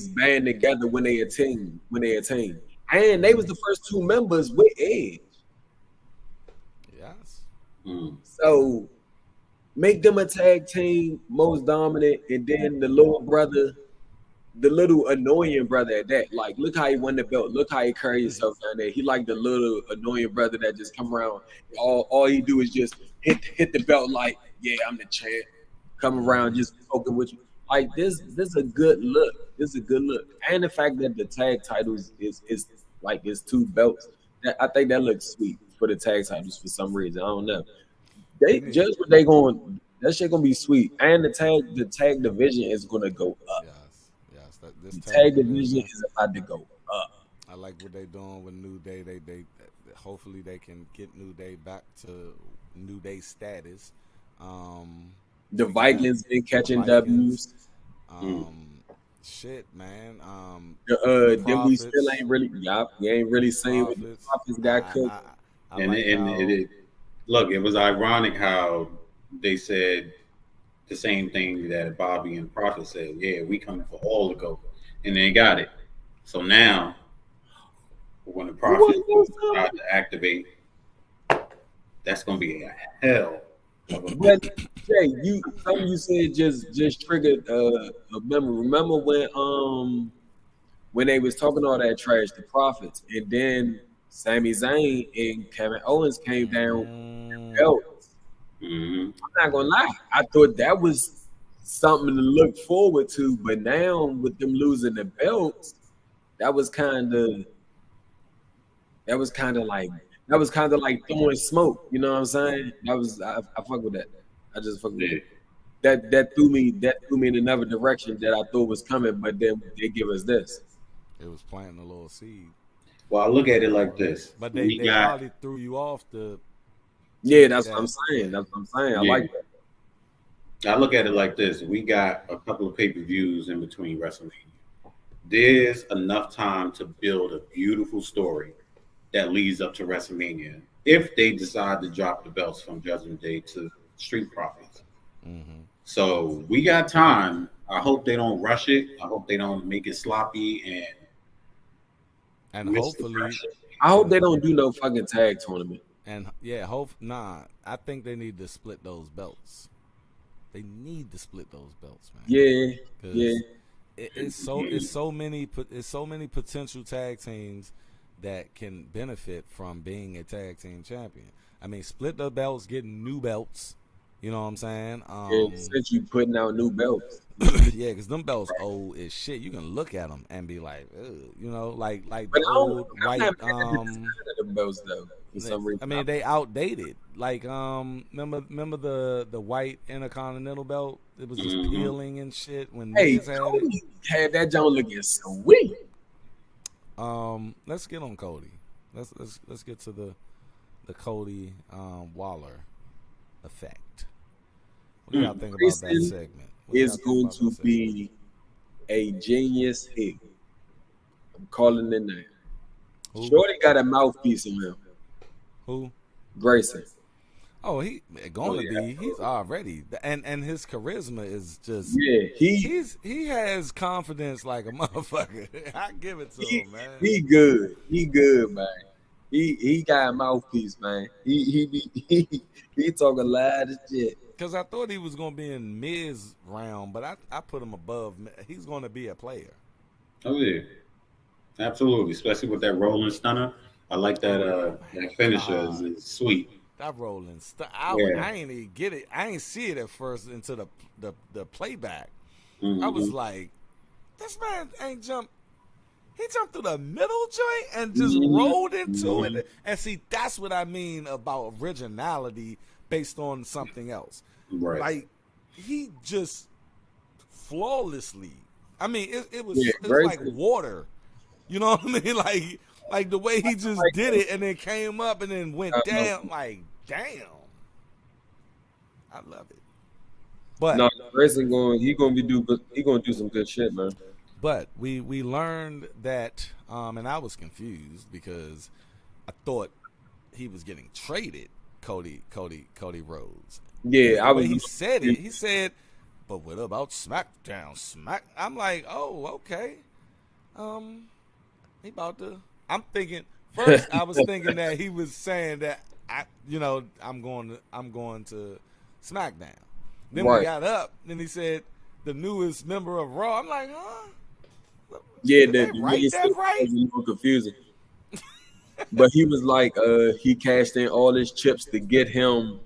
band together when they attain. And they was the first two members with Edge. Yes. So make them a tag team, most dominant, and then the little brother, the little annoying brother at that. Like, look how he won the belt. Look how he carry himself down there. He like the little annoying brother that just come around. All he do is just hit the belt like, yeah, I'm the champ. Come around just poking with you. Like this is a good look. This is a good look. And the fact that the tag titles is like it's two belts. I think that looks sweet for the tag titles for some reason. I don't know. They judge what they going. That shit gonna be sweet. And the tag division is gonna go up. Yes. The tag division is about to go up. I like what they're doing with New Day. They hopefully they can get New Day back to New Day status. The Vikings been catching W's. Shit, man. Then we still ain't really. We ain't really saying what the Profits got cooked. Look, it was ironic how they said the same thing that Bobby and Prophet said. Yeah, we coming for all the gold, and they got it. So now, when the Prophet decide to activate, that's gonna be a hell. But Jay, you said just triggered a memory. Remember when they was talking all that trash, the Prophets, and then Sami Zayn and Kevin Owens came down belts. I'm not gonna lie, I thought that was something to look forward to, but now with them losing the belts, that was kind of like throwing smoke. You know what I'm saying? I fuck with that. I just fuck with it. That threw me in another direction that I thought was coming, but then they give us this. It was planting a little seed. Well, I look at it like this. But they probably threw you off the. Yeah, that's what I'm saying. I like that. I look at it like this. We got a couple of pay-per-views in between WrestleMania. There's enough time to build a beautiful story that leads up to WrestleMania if they decide to drop the belts from Judgment Day to Street Profits. So we got time. I hope they don't rush it. I hope they don't make it sloppy and hopefully I hope they don't do no fucking tag tournament. And I think they need to split those belts. They need to split those belts, man. Yeah. It's so many potential tag teams that can benefit from being a tag team champion. I mean, split the belts, getting new belts. You know what I'm saying? Since you putting out new belts. Yeah, because them belts old as shit. You can look at them and be like, ugh, you know, like But the old white. The belts though. For some reason. I mean, they outdated. Like, remember the white Intercontinental belt? It was just peeling and shit when Miz had that John looking sweet. Let's get on Cody. Let's get to the Cody Waller effect. What do y'all think about that segment? It's going to be a genius hit. I'm calling it now. Who? Shorty got a mouthpiece in him. Who? Grayson. Oh, he's already, and his charisma is just he has confidence like a motherfucker. I give it to him, man. He good, man. He got a mouthpiece, man. He talk a lot of shit. Because I thought he was gonna be in Miz round, but I put him above. He's gonna be a player. Oh yeah, absolutely. Especially with that rolling stunner. I like that. That finisher is sweet. That rolling I ain't even get it. I ain't see it at first until the playback. I was like, this man ain't jumped. He jumped through the middle joint and just rolled into it. And see, that's what I mean about originality based on something else. Right. Like, he just flawlessly. I mean, it was like water. You know what I mean? Like, Like the way he just did it and then came up and then went down. Like, damn. I love it. But no, Grayson he gonna do some good shit, man. But we learned that, and I was confused because I thought he was getting traded, Cody Rhodes. Yeah, I was. He said it. He said, "But what about SmackDown? I'm like, oh, okay. He about to. I'm thinking first. I was thinking that he was saying that I'm going to SmackDown. Then we got up. Then he said the newest member of Raw. I'm like, huh? Yeah, that's right. Was a little confusing. But he was like, he cashed in all his chips to get him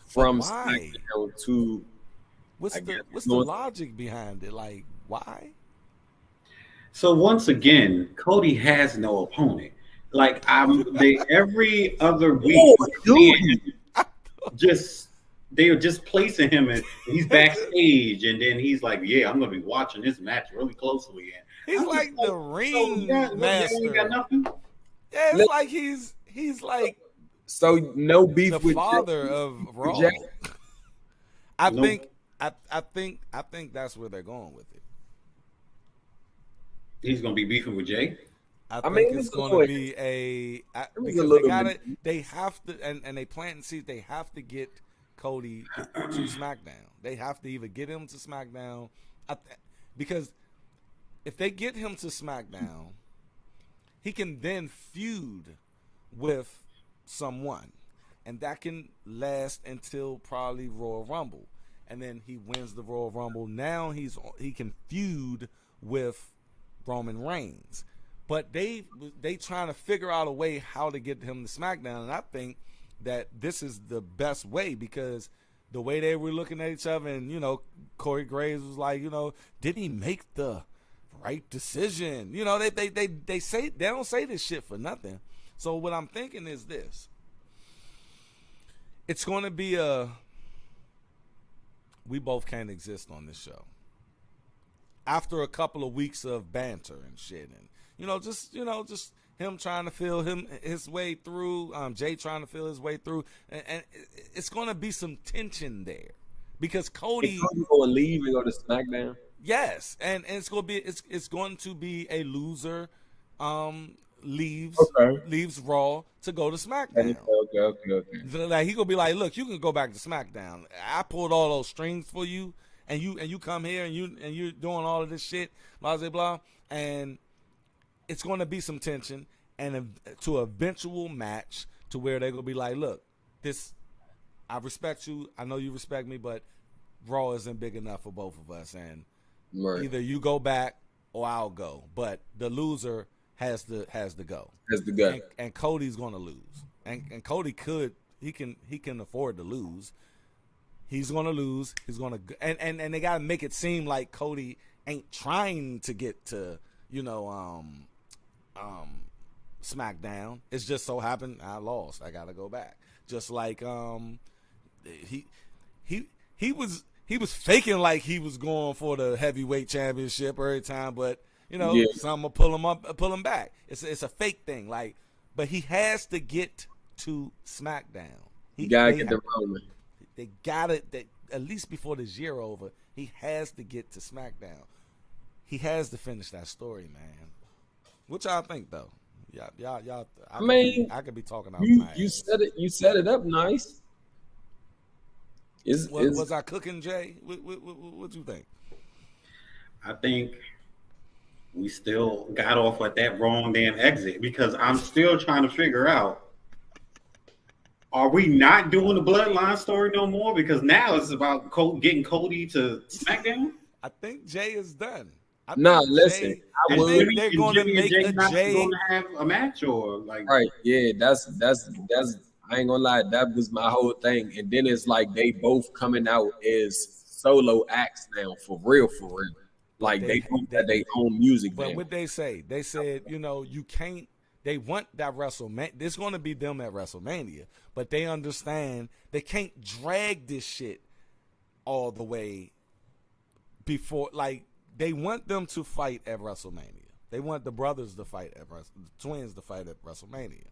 from SmackDown to. What's the logic behind it? Like, why? So once again, Cody has no opponent. Like every other week, they're just placing him and he's backstage, and then he's like, "Yeah, I'm gonna be watching this match really closely." And he's like the ring master. Got nothing? Yeah, it's like he's like no beef the with father of Raw. I think that's where they're going with it. He's gonna be beefing with Jay. I think it's going to be because they have to, and they plant seeds. They have to get Cody to SmackDown. They have to either get him to SmackDown, because if they get him to SmackDown, he can then feud with someone, and that can last until probably Royal Rumble, and then he wins the Royal Rumble. Now he can feud with Roman Reigns. But they trying to figure out a way how to get him to SmackDown, and I think that this is the best way, because the way they were looking at each other, and Corey Graves was like, did he make the right decision? They say they don't say this shit for nothing. So what I'm thinking is this: it's going to be we both can't exist on this show after a couple of weeks of banter and shit, and just him trying to feel his way through, Jay trying to feel his way through, and it's going to be some tension there because Cody going to leave and go to SmackDown. Yes, and it's going to be a loser leaves Raw to go to SmackDown. Okay. Like he gonna be like, look, you can go back to SmackDown. I pulled all those strings for you, and you come here and you're doing all of this shit, blah blah blah, and it's going to be some tension and to an eventual match to where they're going to be like, look, I respect you. I know you respect me, but Raw isn't big enough for both of us. And either you go back or I'll go. But the loser has to go. And Cody's going to lose. And Cody he can afford to lose. He's going to lose. He's going to and they got to make it seem like Cody ain't trying to get to, SmackDown. It's just so happened I lost. I gotta go back. Just like he was faking like he was going for the heavyweight championship every time, but some will pull him back. It's a fake thing. Like, but he has to get to SmackDown. He gotta get the Roman. They got it. At least before this year over, he has to get to SmackDown. He has to finish that story, man. What y'all think though? Y'all. I could be talking out my ass. You set it up nice. Was I cooking, Jay? What you think? I think we still got off at that wrong damn exit, because I'm still trying to figure out, are we not doing the bloodline story no more? Because now it's about getting Cody to SmackDown. I think Jay is done. Listen. I think they're going to make a Jay going to have a match, or like, right? Yeah, that's. I ain't gonna lie, that was my whole thing. And then it's like they both coming out as solo acts now, for real. Like they got their own music. But what they say, they said, you can't. They want that WrestleMania. It's going to be them at WrestleMania, but they understand they can't drag this shit all the way before. Like, they want them to fight at WrestleMania. They want the brothers to fight the twins to fight at WrestleMania.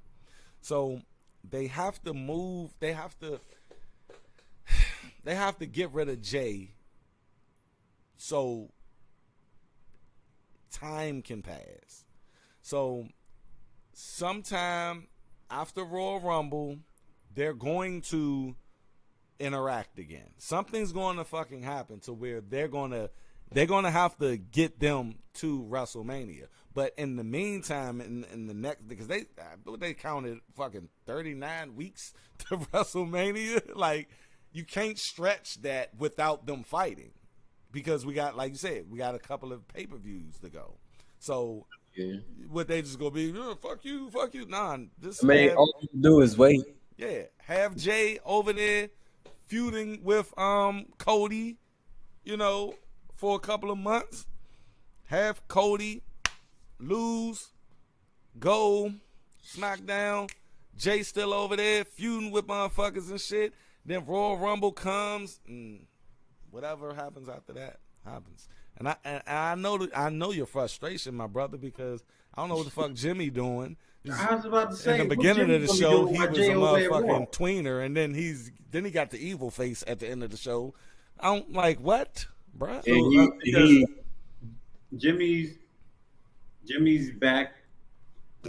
So they have to move. They have to get rid of Jay so time can pass. So sometime after Royal Rumble, they're going to interact again. Something's going to fucking happen to where they're going to have to get them to WrestleMania. But in the meantime, in the next, because they counted fucking 39 weeks to WrestleMania. Like, you can't stretch that without them fighting, because we got, like you said, we got a couple of pay-per-views to go. So what they just gonna be, fuck you. Nah, just all you do is wait. Yeah, have Jay over there feuding with Cody, for a couple of months. Have Cody lose, go SmackDown. Jay still over there feuding with motherfuckers and shit. Then Royal Rumble comes, and whatever happens after that happens. And I know your frustration, my brother, because I don't know what the fuck Jimmy doing. I was about to say, in the beginning of the show, he was a motherfucking tweener, and then he got the evil face at the end of the show. I'm like, what, bro? Jimmy's back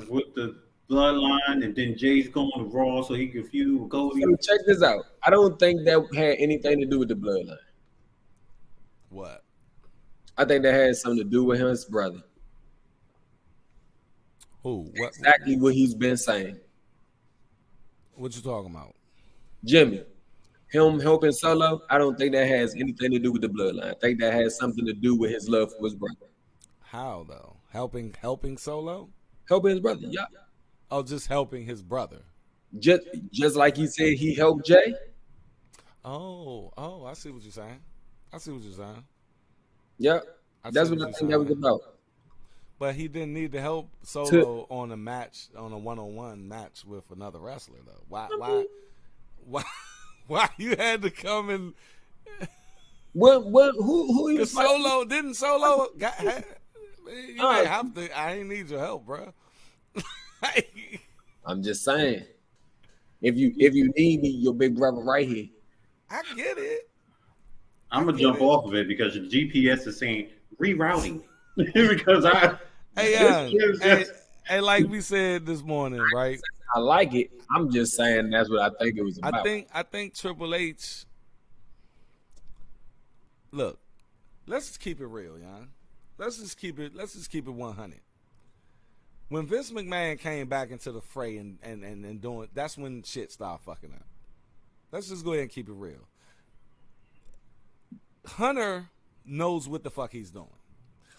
with the bloodline, and then Jay's going to Raw so he can feud with Cody. So check this out. I don't think that had anything to do with the bloodline. What? I think that had something to do with his brother. Who? What? Exactly what he's been saying. What you talking about? Jimmy. Him helping Solo, I don't think that has anything to do with the bloodline. I think that has something to do with his love for his brother. How, though? Helping Solo? Helping his brother, yeah. Oh, just helping his brother. Just like he said he helped Jay. Oh, I see what you're saying. Yeah, that's what I think that was about. But he didn't need to help Solo on a one-on-one match with another wrestler, though. Why you had to come and who he was Solo fighting? Didn't Solo you might have to. I ain't need your help, bro. I'm just saying, if you need me, your big brother right here. I get it. I'm gonna jump off of it because the GPS is saying rerouting. Because hey, like we said this morning, right? I like it. I'm just saying that's what I think it was about. I think Triple H. Look, let's just keep it real, y'all. Let's just keep it 100. When Vince McMahon came back into the fray and doing, that's when shit started fucking up. Let's just go ahead and keep it real. Hunter knows what the fuck he's doing.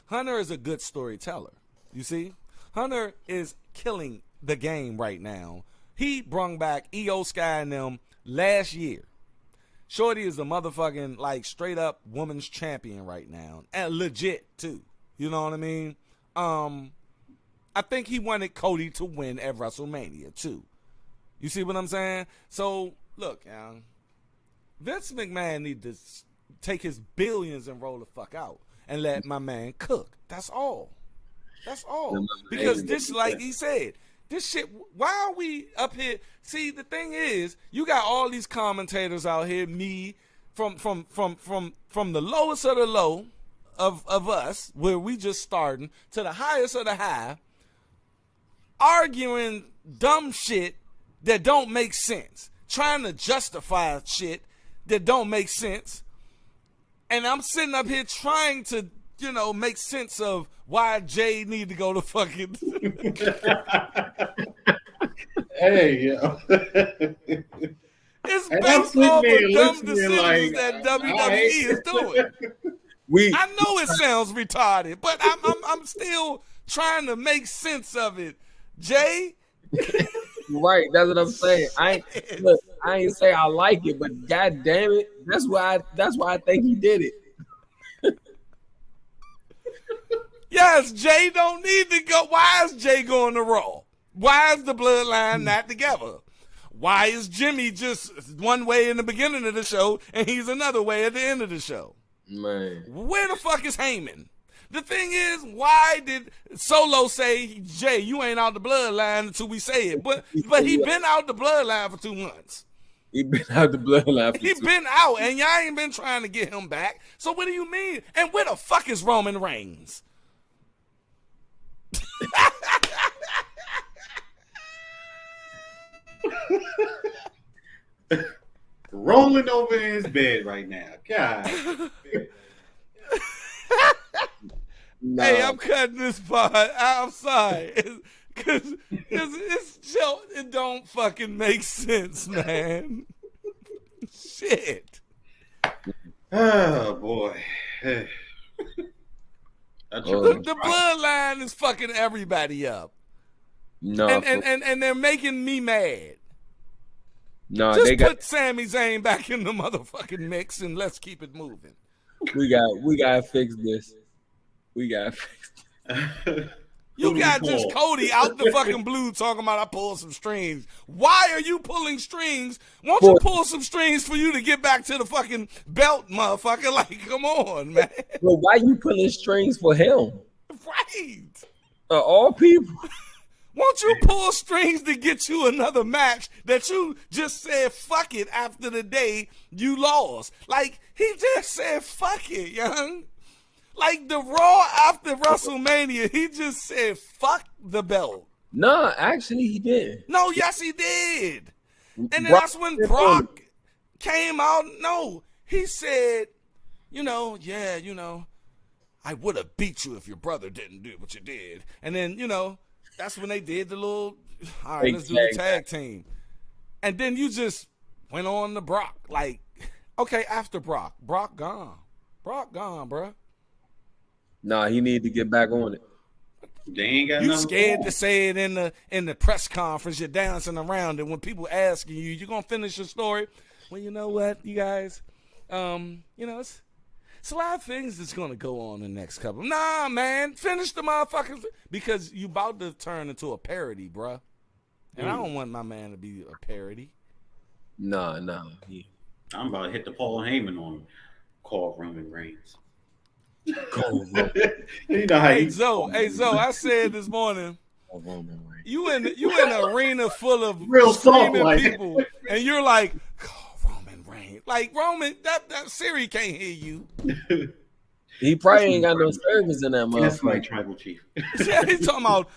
Hunter is a good storyteller. You see? Hunter is killing the game right now. He brung back EO Sky and them last year. Shorty is the motherfucking, like, straight up woman's champion right now. And legit, too. You know what I mean? I think he wanted Cody to win at WrestleMania, too. You see what I'm saying? So, look, Vince McMahon need to take his billions and roll the fuck out and let my man cook. That's all. Because this, like he said, this shit, why are we up here? See, the thing is, you got all these commentators out here, me, from the lowest of the low of us, where we just starting, to the highest of the high, arguing dumb shit that don't make sense, trying to justify shit that don't make sense. And I'm sitting up here trying to, make sense of why Jay need to go to fucking. Hey, yo. It's based off of dumb decisions that WWE is doing. I know it sounds retarded, but I'm still trying to make sense of it. Jay. Right, that's what I'm saying. I ain't say I like it, but god damn it, that's why I think he did it. Yes, Jay don't need to go. Why is Jay going to Raw? Why is the bloodline not together? Why is Jimmy just one way in the beginning of the show and he's another way at the end of the show? Man, where the fuck is Heyman? The thing is, why did Solo say, Jay, you ain't out the bloodline until we say it? But he been out the bloodline for 2 months. He been out the bloodline. He been out, and y'all ain't been trying to get him back. So what do you mean? And where the fuck is Roman Reigns? Rolling over in his bed right now. God. No. Hey, I'm cutting this part. I'm sorry. Because it don't fucking make sense, man. Shit. Oh, boy. The bloodline is fucking everybody up. No. And they're making me mad. No, Just they put Sami Zayn back in the motherfucking mix and let's keep it moving. We gotta fix this. We gotta fix this. You got just Cody out the fucking blue talking about I pulled some strings. Why are you pulling strings? Won't you pull some strings for you to get back to the fucking belt, motherfucker? Like, come on, man. Well, why you pulling strings for him? Right. All people. Won't you pull strings to get you another match that you just said fuck it after the day you lost? Like, he just said fuck it, young. Like the Raw after WrestleMania, he just said fuck the belt. No, actually he did. No, yes he did. And then that's when Brock came out. No, he said, I would have beat you if your brother didn't do what you did. And then, that's when they did the little, all right, let's do the tag team. And then you just went on to Brock. Like, okay, after Brock gone. Brock gone, bruh. Nah, he need to get back on it. They ain't got you nothing scared to say it in the press conference. You're dancing around it when people asking you gonna finish your story. Well, you know what, you guys, it's a lot of things that's gonna go on in the next couple. Nah, man, finish the motherfuckers because you about to turn into a parody, bruh. And I don't want my man to be a parody. Nah. I'm about to hit the Paul Heyman on call Roman Reigns. You know how hey Zoe, I said this morning, you in an arena full of real screaming like people, and you're like, Roman Reigns. Like Roman, that Siri can't hear you. He probably ain't got no service in that motherfucker. That's my tribal chief. Yeah, he's talking about.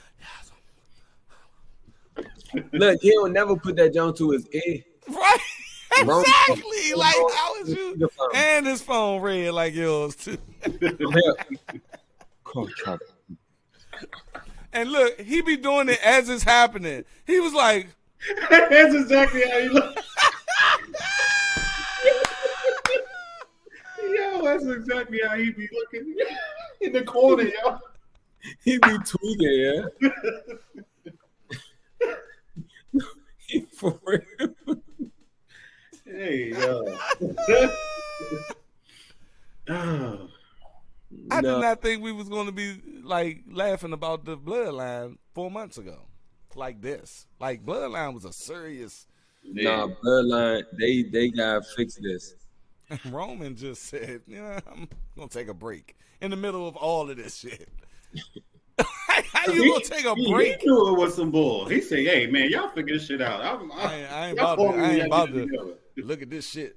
Look, he'll never put that jump to his ear. Right. Exactly. Like, how is you? And his phone red like yours too. And look, he be doing it as it's happening. He was like, that's exactly how he look. Yo, that's exactly how he be looking in the corner, yo. He be tweaking, yeah. For real. Hey, yo. I did not think we was going to be like laughing about the bloodline 4 months ago. Like this. Like bloodline was a serious. Nah, bloodline, they gotta fix this. Roman just said, I'm going to take a break in the middle of all of this shit. How you going to take a break? He knew it was some bull. He said, hey, man, y'all figure this shit out. I ain't about to look at this shit.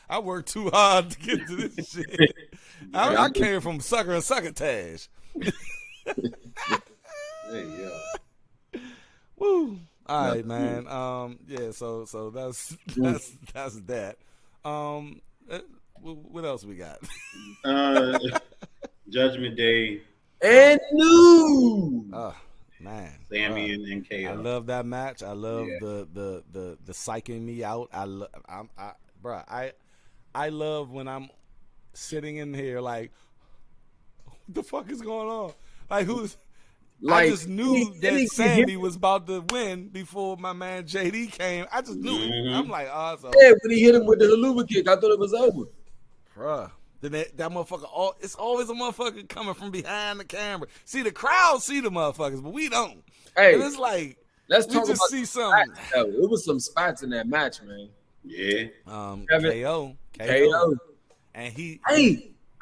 I worked too hard to get to this shit. I came from sucker and succotash. Hey, yo. Woo. All right, man. Yeah. So that's that. What else we got? Judgment Day and new. Man, Sami and KO. I love that match. I love the psyching me out. I love when I'm sitting in here like, what the fuck is going on? Like who's? Like, I just knew that Sami was about to win before my man JD came. I just knew it. I'm like, so. Yeah, when he hit him with the haluva kick, I thought it was over. Bruh. Then that motherfucker, it's always a motherfucker coming from behind the camera. See, the crowd see the motherfuckers, but we don't. Hey, and it's like, let's talk about see something. It was some spots in that match, man. Yeah. KO. And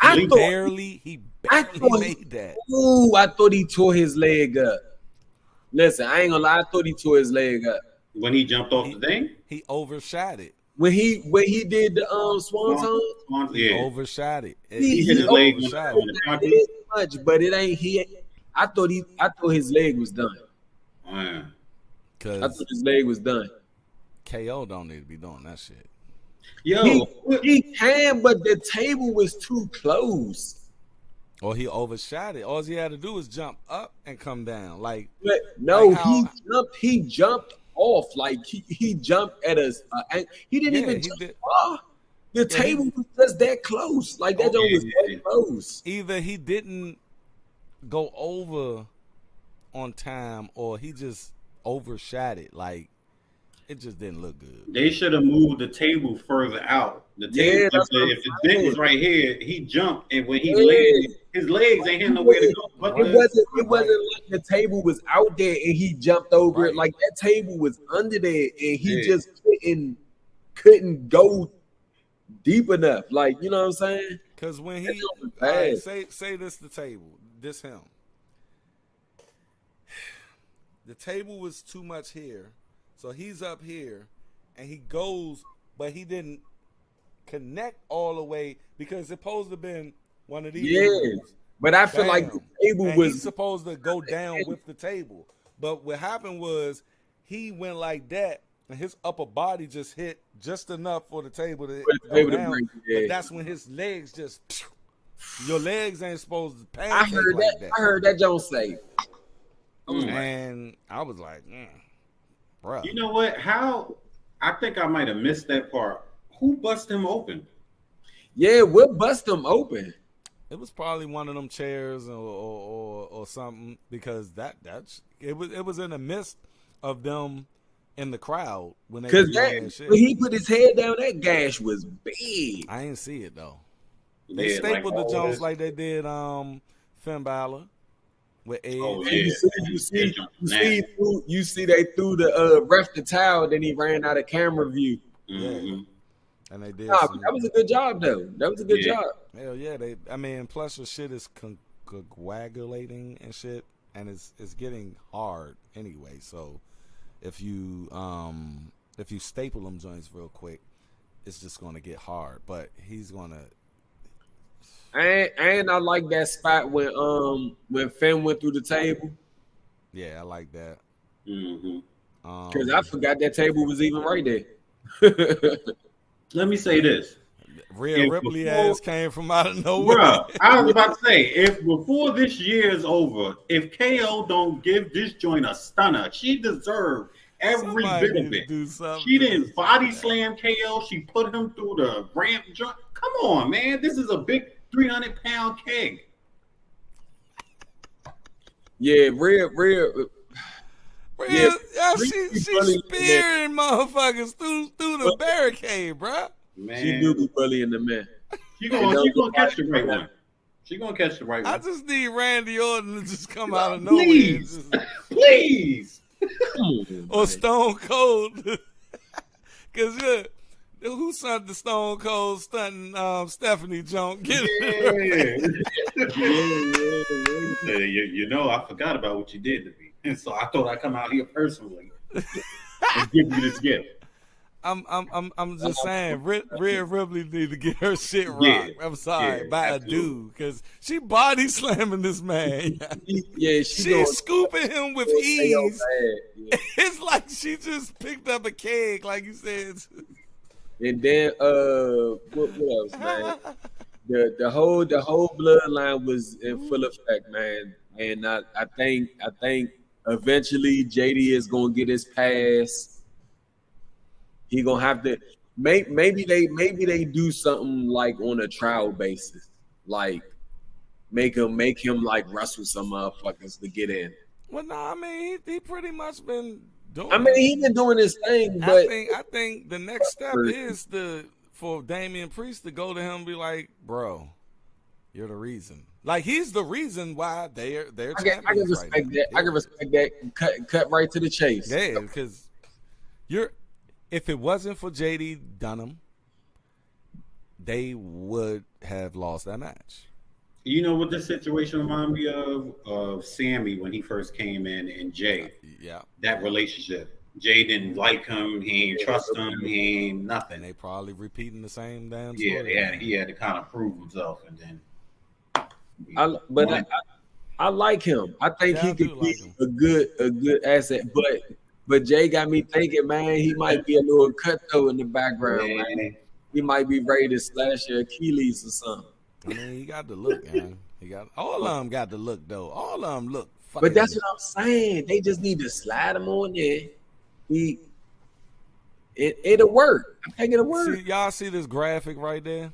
He barely made that. Ooh, I thought he tore his leg up. Listen, I ain't gonna lie. I thought he tore his leg up when he jumped off the thing. He overshot it. When he did the swanton, he overshot it. He hit his leg on the concrete. Much, but it ain't. I thought his leg was done. I thought his leg was done. KO don't need to be doing that shit. Yo, he can, but the table was too close. Or he overshot it. All he had to do was jump up and come down. He jumped off. Like he jumped at us. He didn't even jump far. The table was just that close. Like that was that close. Either he didn't go over on time or he just overshot it. Like it just didn't look good. They should have moved the table further out. The table, if the thing was right here, he jumped, and when he landed, his legs ain't had nowhere to go. It wasn't like the table was out there and he jumped over it. Like that table was under there, and he just couldn't go deep enough. Like, you know what I'm saying? Because when he say this the table, this him. The table was too much here. So he's up here, and he goes, but he didn't connect all the way because it's supposed to have been one of these. Yeah, but I feel like the table was he's supposed to go down with the table. But what happened was he went like that, and his upper body just hit just enough for the table to go down. But that's when his legs just. Your legs ain't supposed to pass. I heard that. I heard that Jones say. And I was like, bro. You know what? I think I might have missed that part. Who bust him open? Yeah, what bust him open? It was probably one of them chairs or something because it was in the midst of them in the crowd when they when he put his head down, that gash was big. I didn't see it though. They stapled the Jones like they did Finn Balor. With Edge. You see they threw the ref the towel, then he ran out of camera view. Yeah. And they did. That was a good job though. That was a good job. Hell yeah. Plus the shit is coagulating and shit, and it's getting hard anyway. So if you staple them joints real quick, it's just gonna get hard. But he's gonna. And I like that spot when Finn went through the table. Yeah, I like that. Because I forgot that table was even right there. Let me say this. Rhea Ripley ass came from out of nowhere. Bruh, I was about to say, if before this year is over, if KO don't give this joint a stunner, she deserved every bit of it. She didn't body slam KO. She put him through the ramp joint. Come on, man. This is a big 300-pound keg. Yeah, Rhea. Yeah, she's spearing motherfuckers through the barricade, bro. Man. She do be bullying the man. She gonna catch the right one. She gonna catch the right one. I just need Randy Orton to just come out of nowhere. Please. Or Stone Cold. Because look. Who sent the Stone Cold stunting Stephanie Jones? You know, I forgot about what you did to me. And so I thought I'd come out here personally and give you this gift. I'm just saying, Rhea Ripley need to get her shit rocked. I'm sorry, by a dude, because she body slamming this man. She's scooping him with ease. It's like she just picked up a keg, like you said. And then what else, man? The whole bloodline was in full effect, man. And I think eventually JD is gonna get his pass. He gonna have to maybe they do something like on a trial basis, like make him like wrestle some motherfuckers to get in. Well, no, I mean he pretty much been. He's been doing his thing, but I think the next step is for Damian Priest to go to him and be like, bro, you're the reason. Like he's the reason why they're champions. I can respect that. I can respect that. Cut right to the chase. Yeah, because if it wasn't for JD Dunham, they would have lost that match. You know what this situation reminded me of Sammy when he first came in and Jay. Yeah. That relationship. Jay didn't like him. He ain't trust him. He ain't nothing. And they probably repeating the same damn story. Yeah, he had to kind of prove himself, and then. I like him. I think he could be a good asset. But Jay got me thinking, man, he might be a little cutthroat in the background, man. He might be ready to slash your Achilles or something. I mean, he got the look, man. All of them got the look, though. All of them look. But that's what I'm saying. They just need to slide him on there. It'll work. I think it'll work. See, y'all see this graphic right there?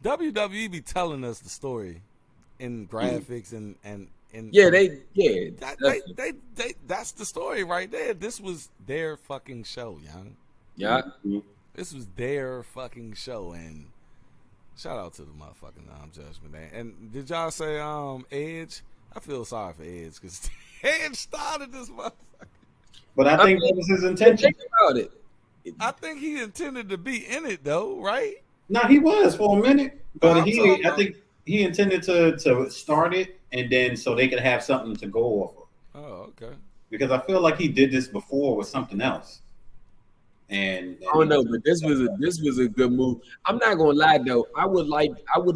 WWE be telling us the story in graphics and that's the story right there. This was their fucking show, young. Yeah. This was their fucking show, and shout out to the motherfucking Judgment Day. And did y'all say Edge? I feel sorry for Edge because Edge started this motherfucker. But I think that was his intention. Think about it. I think he intended to be in it though, right? No, he was for a minute, but I think he intended to start it and then so they could have something to go off of. Oh, okay. Because I feel like he did this before with something else. And I don't know, but this was a good move. I'm not gonna lie though. I would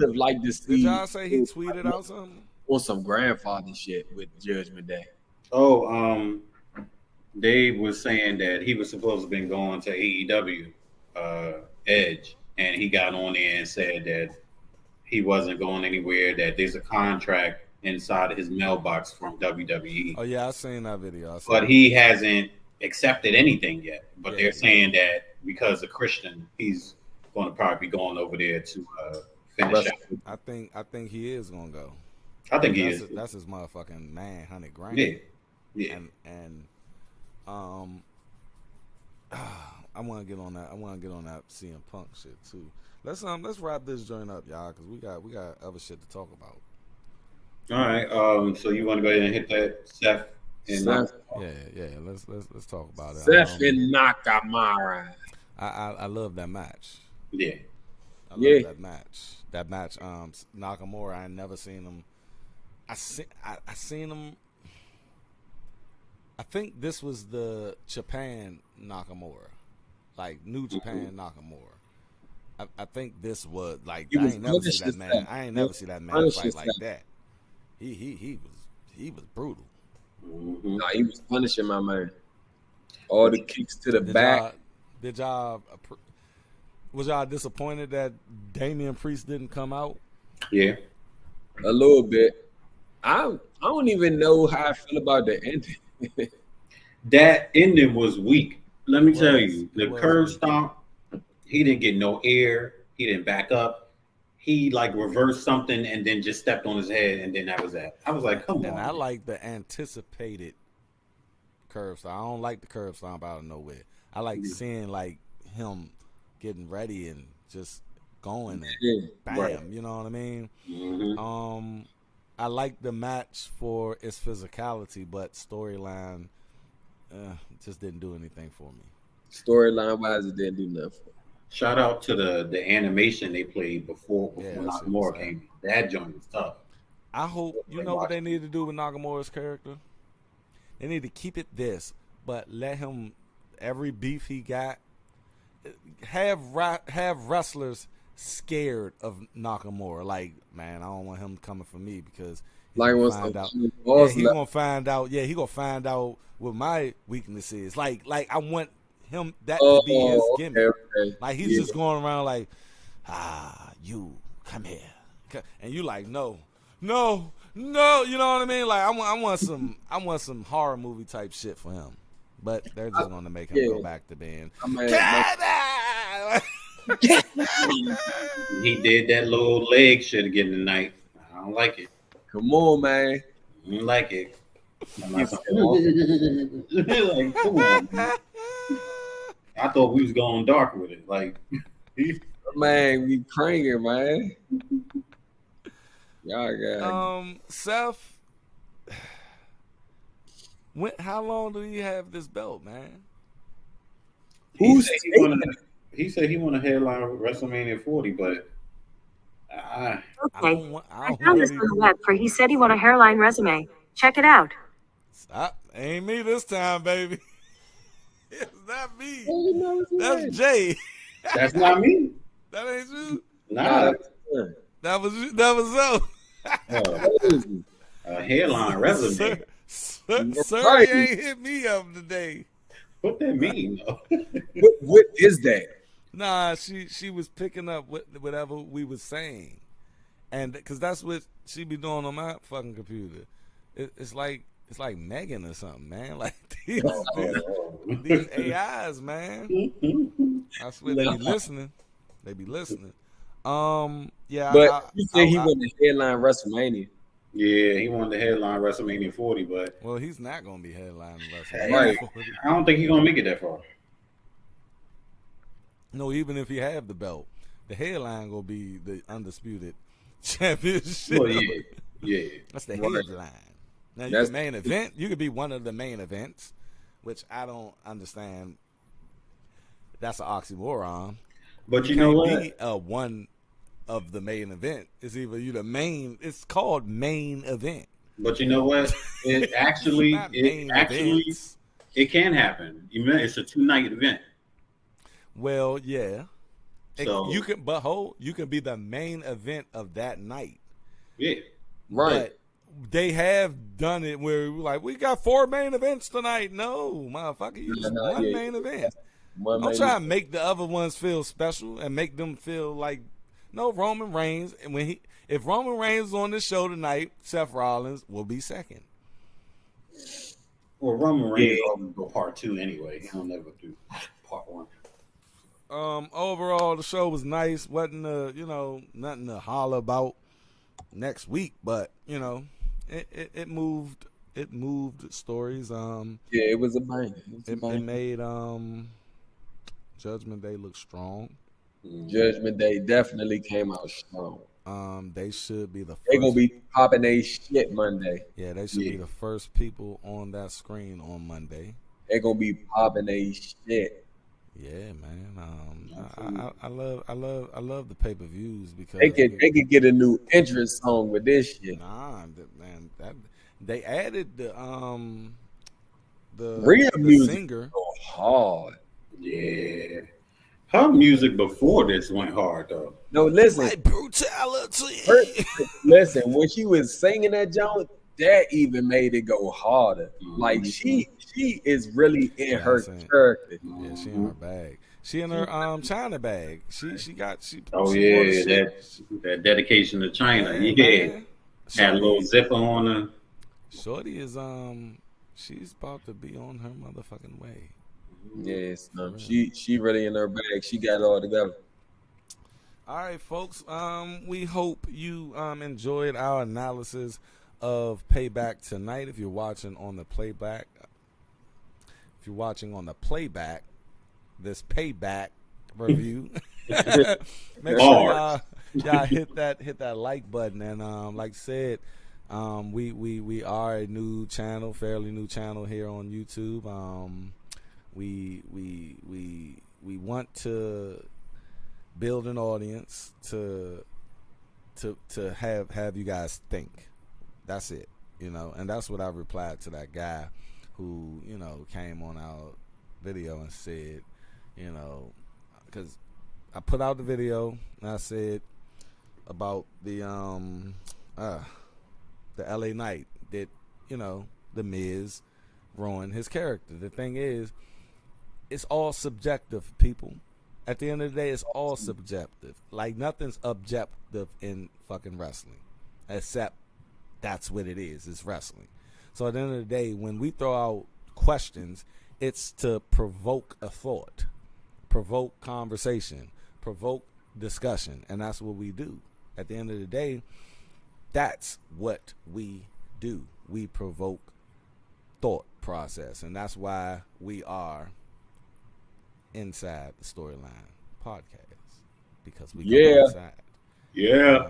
have liked to see. Did y'all say he tweeted out something? On some grandfather shit with Judgment Day. Oh, Dave was saying that he was supposed to have been going to AEW, Edge, and he got on there and said that he wasn't going anywhere, that there's a contract inside of his mailbox from WWE. Oh, yeah, I seen that video. But he hasn't accepted anything yet. But they're saying that because of Christian, he's going to probably be going over there to finish up. I think he is going to go. I think he is. That's his motherfucking man, $100,000. Yeah. And I want to get on that. I want to get on that CM Punk shit too. Let's wrap this joint up, y'all, because we got other shit to talk about. All right. So you want to go ahead and hit that Seth? Yeah. Let's talk about it. Seth and Nakamura. I love that match. Yeah. I love that match. That match. Nakamura. I ain't never seen him. I seen him. I think this was the Japan Nakamura, like New Japan Nakamura. I think this was like I ain't never see that man. I ain't never see that man fight like that. He was brutal. Mm-hmm. No, he was punishing my man. All the kicks to the back. Was y'all disappointed that Damian Priest didn't come out? Yeah, a little bit. I don't even know how I feel about the ending. That ending was weak. Let me tell you, the curve stomp, he didn't get no air. He didn't back up. He like reversed something and then just stepped on his head, and then that was that. I was like, come on. And I like the anticipated curve stomp. I don't like the curve stomp out of nowhere. I like seeing like him getting ready and just going and bam. Right. You know what I mean? Mm-hmm. I like the match for its physicality, but storyline just didn't do anything for me. Storyline wise, it didn't do nothing. Shout out to the animation they played before Nakamura came. That joint was tough. I hope you know what they need to do with Nakamura's character. They need to keep it this, but let him every beef he got have wrestlers scared of Nakamura. Like, man, I don't want him coming for me because he gonna find out. Yeah, he gonna find out what my weakness is. Like I want him that to be his gimmick. Okay. Like he's just going around like, you come here, and you like no. You know what I mean? Like I want some horror movie type shit for him. But they're just gonna make him go back to being. He did that little leg shit again tonight. I don't like it. Come on, man. I don't like it. Like, come on, man. I thought we was going dark with it. Like, man, we praying, man. Y'all got Seth. How long do you have this belt, man? He he said he want to headline WrestleMania 40, but okay. I found this on the web for he said he want a hairline resume. Check it out. Stop. Ain't me this time, baby. It's not me. That's Jay. That's not me. That ain't you. Nah. That was you. That was so. A headline resume. Sir, you ain't hit me up today. What that mean? What is that? Nah, she was picking up whatever we was saying, and because that's what she be doing on my fucking computer. It's like Megan or something, man. Like these AIs, man. I swear they be listening. They be listening. Yeah. But you said he wanted to headline WrestleMania. Yeah, he wanted to headline WrestleMania 40, but well, he's not gonna be headlining WrestleMania right. 40. I don't think he's gonna make it that far. No, even if he have the belt, the headline gonna be the undisputed championship. Well, yeah. That's the headline. Now you can main event. You could be one of the main events, which I don't understand. That's an oxymoron. But you know what? Be one of the main event. It's either you the main. It's called main event. But you know what? It actually it can happen. It's a 2-night event. Well, yeah. So you can, you can be the main event of that night. Yeah. Right. But they have done it where we're like, we got 4 main events tonight. No, motherfucker, you just one main event. I'm trying to make the other ones feel special and make them feel like no Roman Reigns. And if Roman Reigns is on this show tonight, Seth Rollins will be second. Well, Roman Reigns will go part 2 anyway. He'll never do part 1. Overall, the show was nice. Wasn't nothing to holler about next week, but it moved. It moved stories. It was a banger. It made Judgment Day look strong. Judgment Day definitely came out strong. They should be the first. They're gonna be popping their shit Monday. Yeah, they should be the first people on that screen on Monday. They're gonna be popping their shit. Yeah, man. I love the pay-per-views because they could get a new entrance song with this shit. Nah, man, they added the real music singer. Go hard. Yeah. Her music before this went hard though. No, listen. Like brutality. Listen, when she was singing that joint, that even made it go harder. Like she is really in her character. Yeah, she in her bag. She in her China bag. That dedication to China. Man. Had a little zipper on her. Shorty is she's about to be on her motherfucking way. Yes, she really in her bag. She got it all together. All right, folks. We hope you enjoyed our analysis of Payback tonight. If you're watching on the playback, this Payback review, make sure y'all hit that like button. And like I said, we are a new channel, fairly new channel here on YouTube. We want to build an audience to have you guys think. That's it, and that's what I replied to that guy who, came on our video and said, because I put out the video and I said about the LA Knight that, the Miz ruined his character. The thing is, it's all subjective, people. At the end of the day, it's all subjective. Like, nothing's objective in fucking wrestling, except that's what it is. It's wrestling. So at the end of the day, when we throw out questions, it's to provoke a thought, provoke conversation, provoke discussion, and that's what we do. At the end of the day, that's what we do. We provoke thought process, and that's why we are Inside the Storyline podcast, because we go inside. Yeah.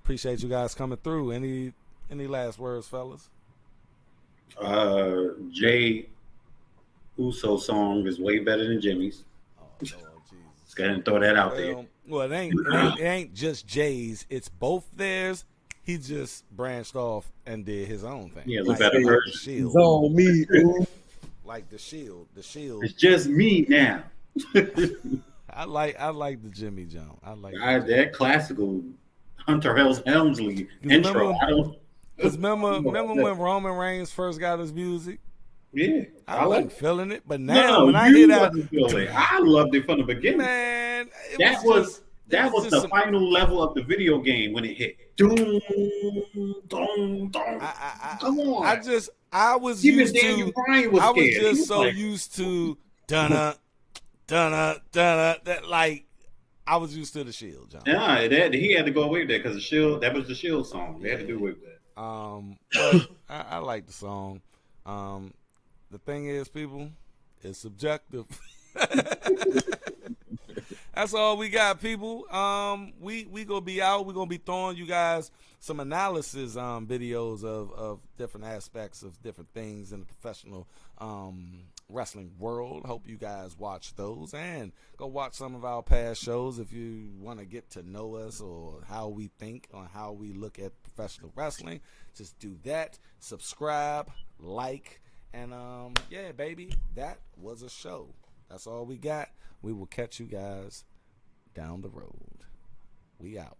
Appreciate you guys coming through. Any last words, fellas? Jay Uso song is way better than Jimmy's. Jesus. Let's go ahead and throw that out there. Well, it ain't just Jay's. It's both theirs. He just branched off and did his own thing. Yeah, look better version. The Shield. It's on me. Like the Shield. The Shield. It's just me now. I like the Jimmy Jones. I like that classical Hunter Helmsley intro. Because remember when Roman Reigns first got his music? Yeah, I wasn't feeling it, but now when I hear that, I loved it from the beginning. Man, that was the final level of the video game when it hit. Doom, dong, dong. Come on! I was used to dunna. That like I was used to the Shield, John. Yeah, he had to go away with that because the Shield. That was the Shield song. They had to do away with that. But I like the song. The thing is, people, it's subjective. That's all we got, people. We gonna be out. We're gonna be throwing you guys some analysis videos of different aspects of different things in the professional wrestling world. Hope you guys watch those and go watch some of our past shows if you want to get to know us or how we think on how we look at professional wrestling. Just do that. Subscribe, like, and yeah, baby, that was a show. That's all we got. We will catch you guys down the road. We out.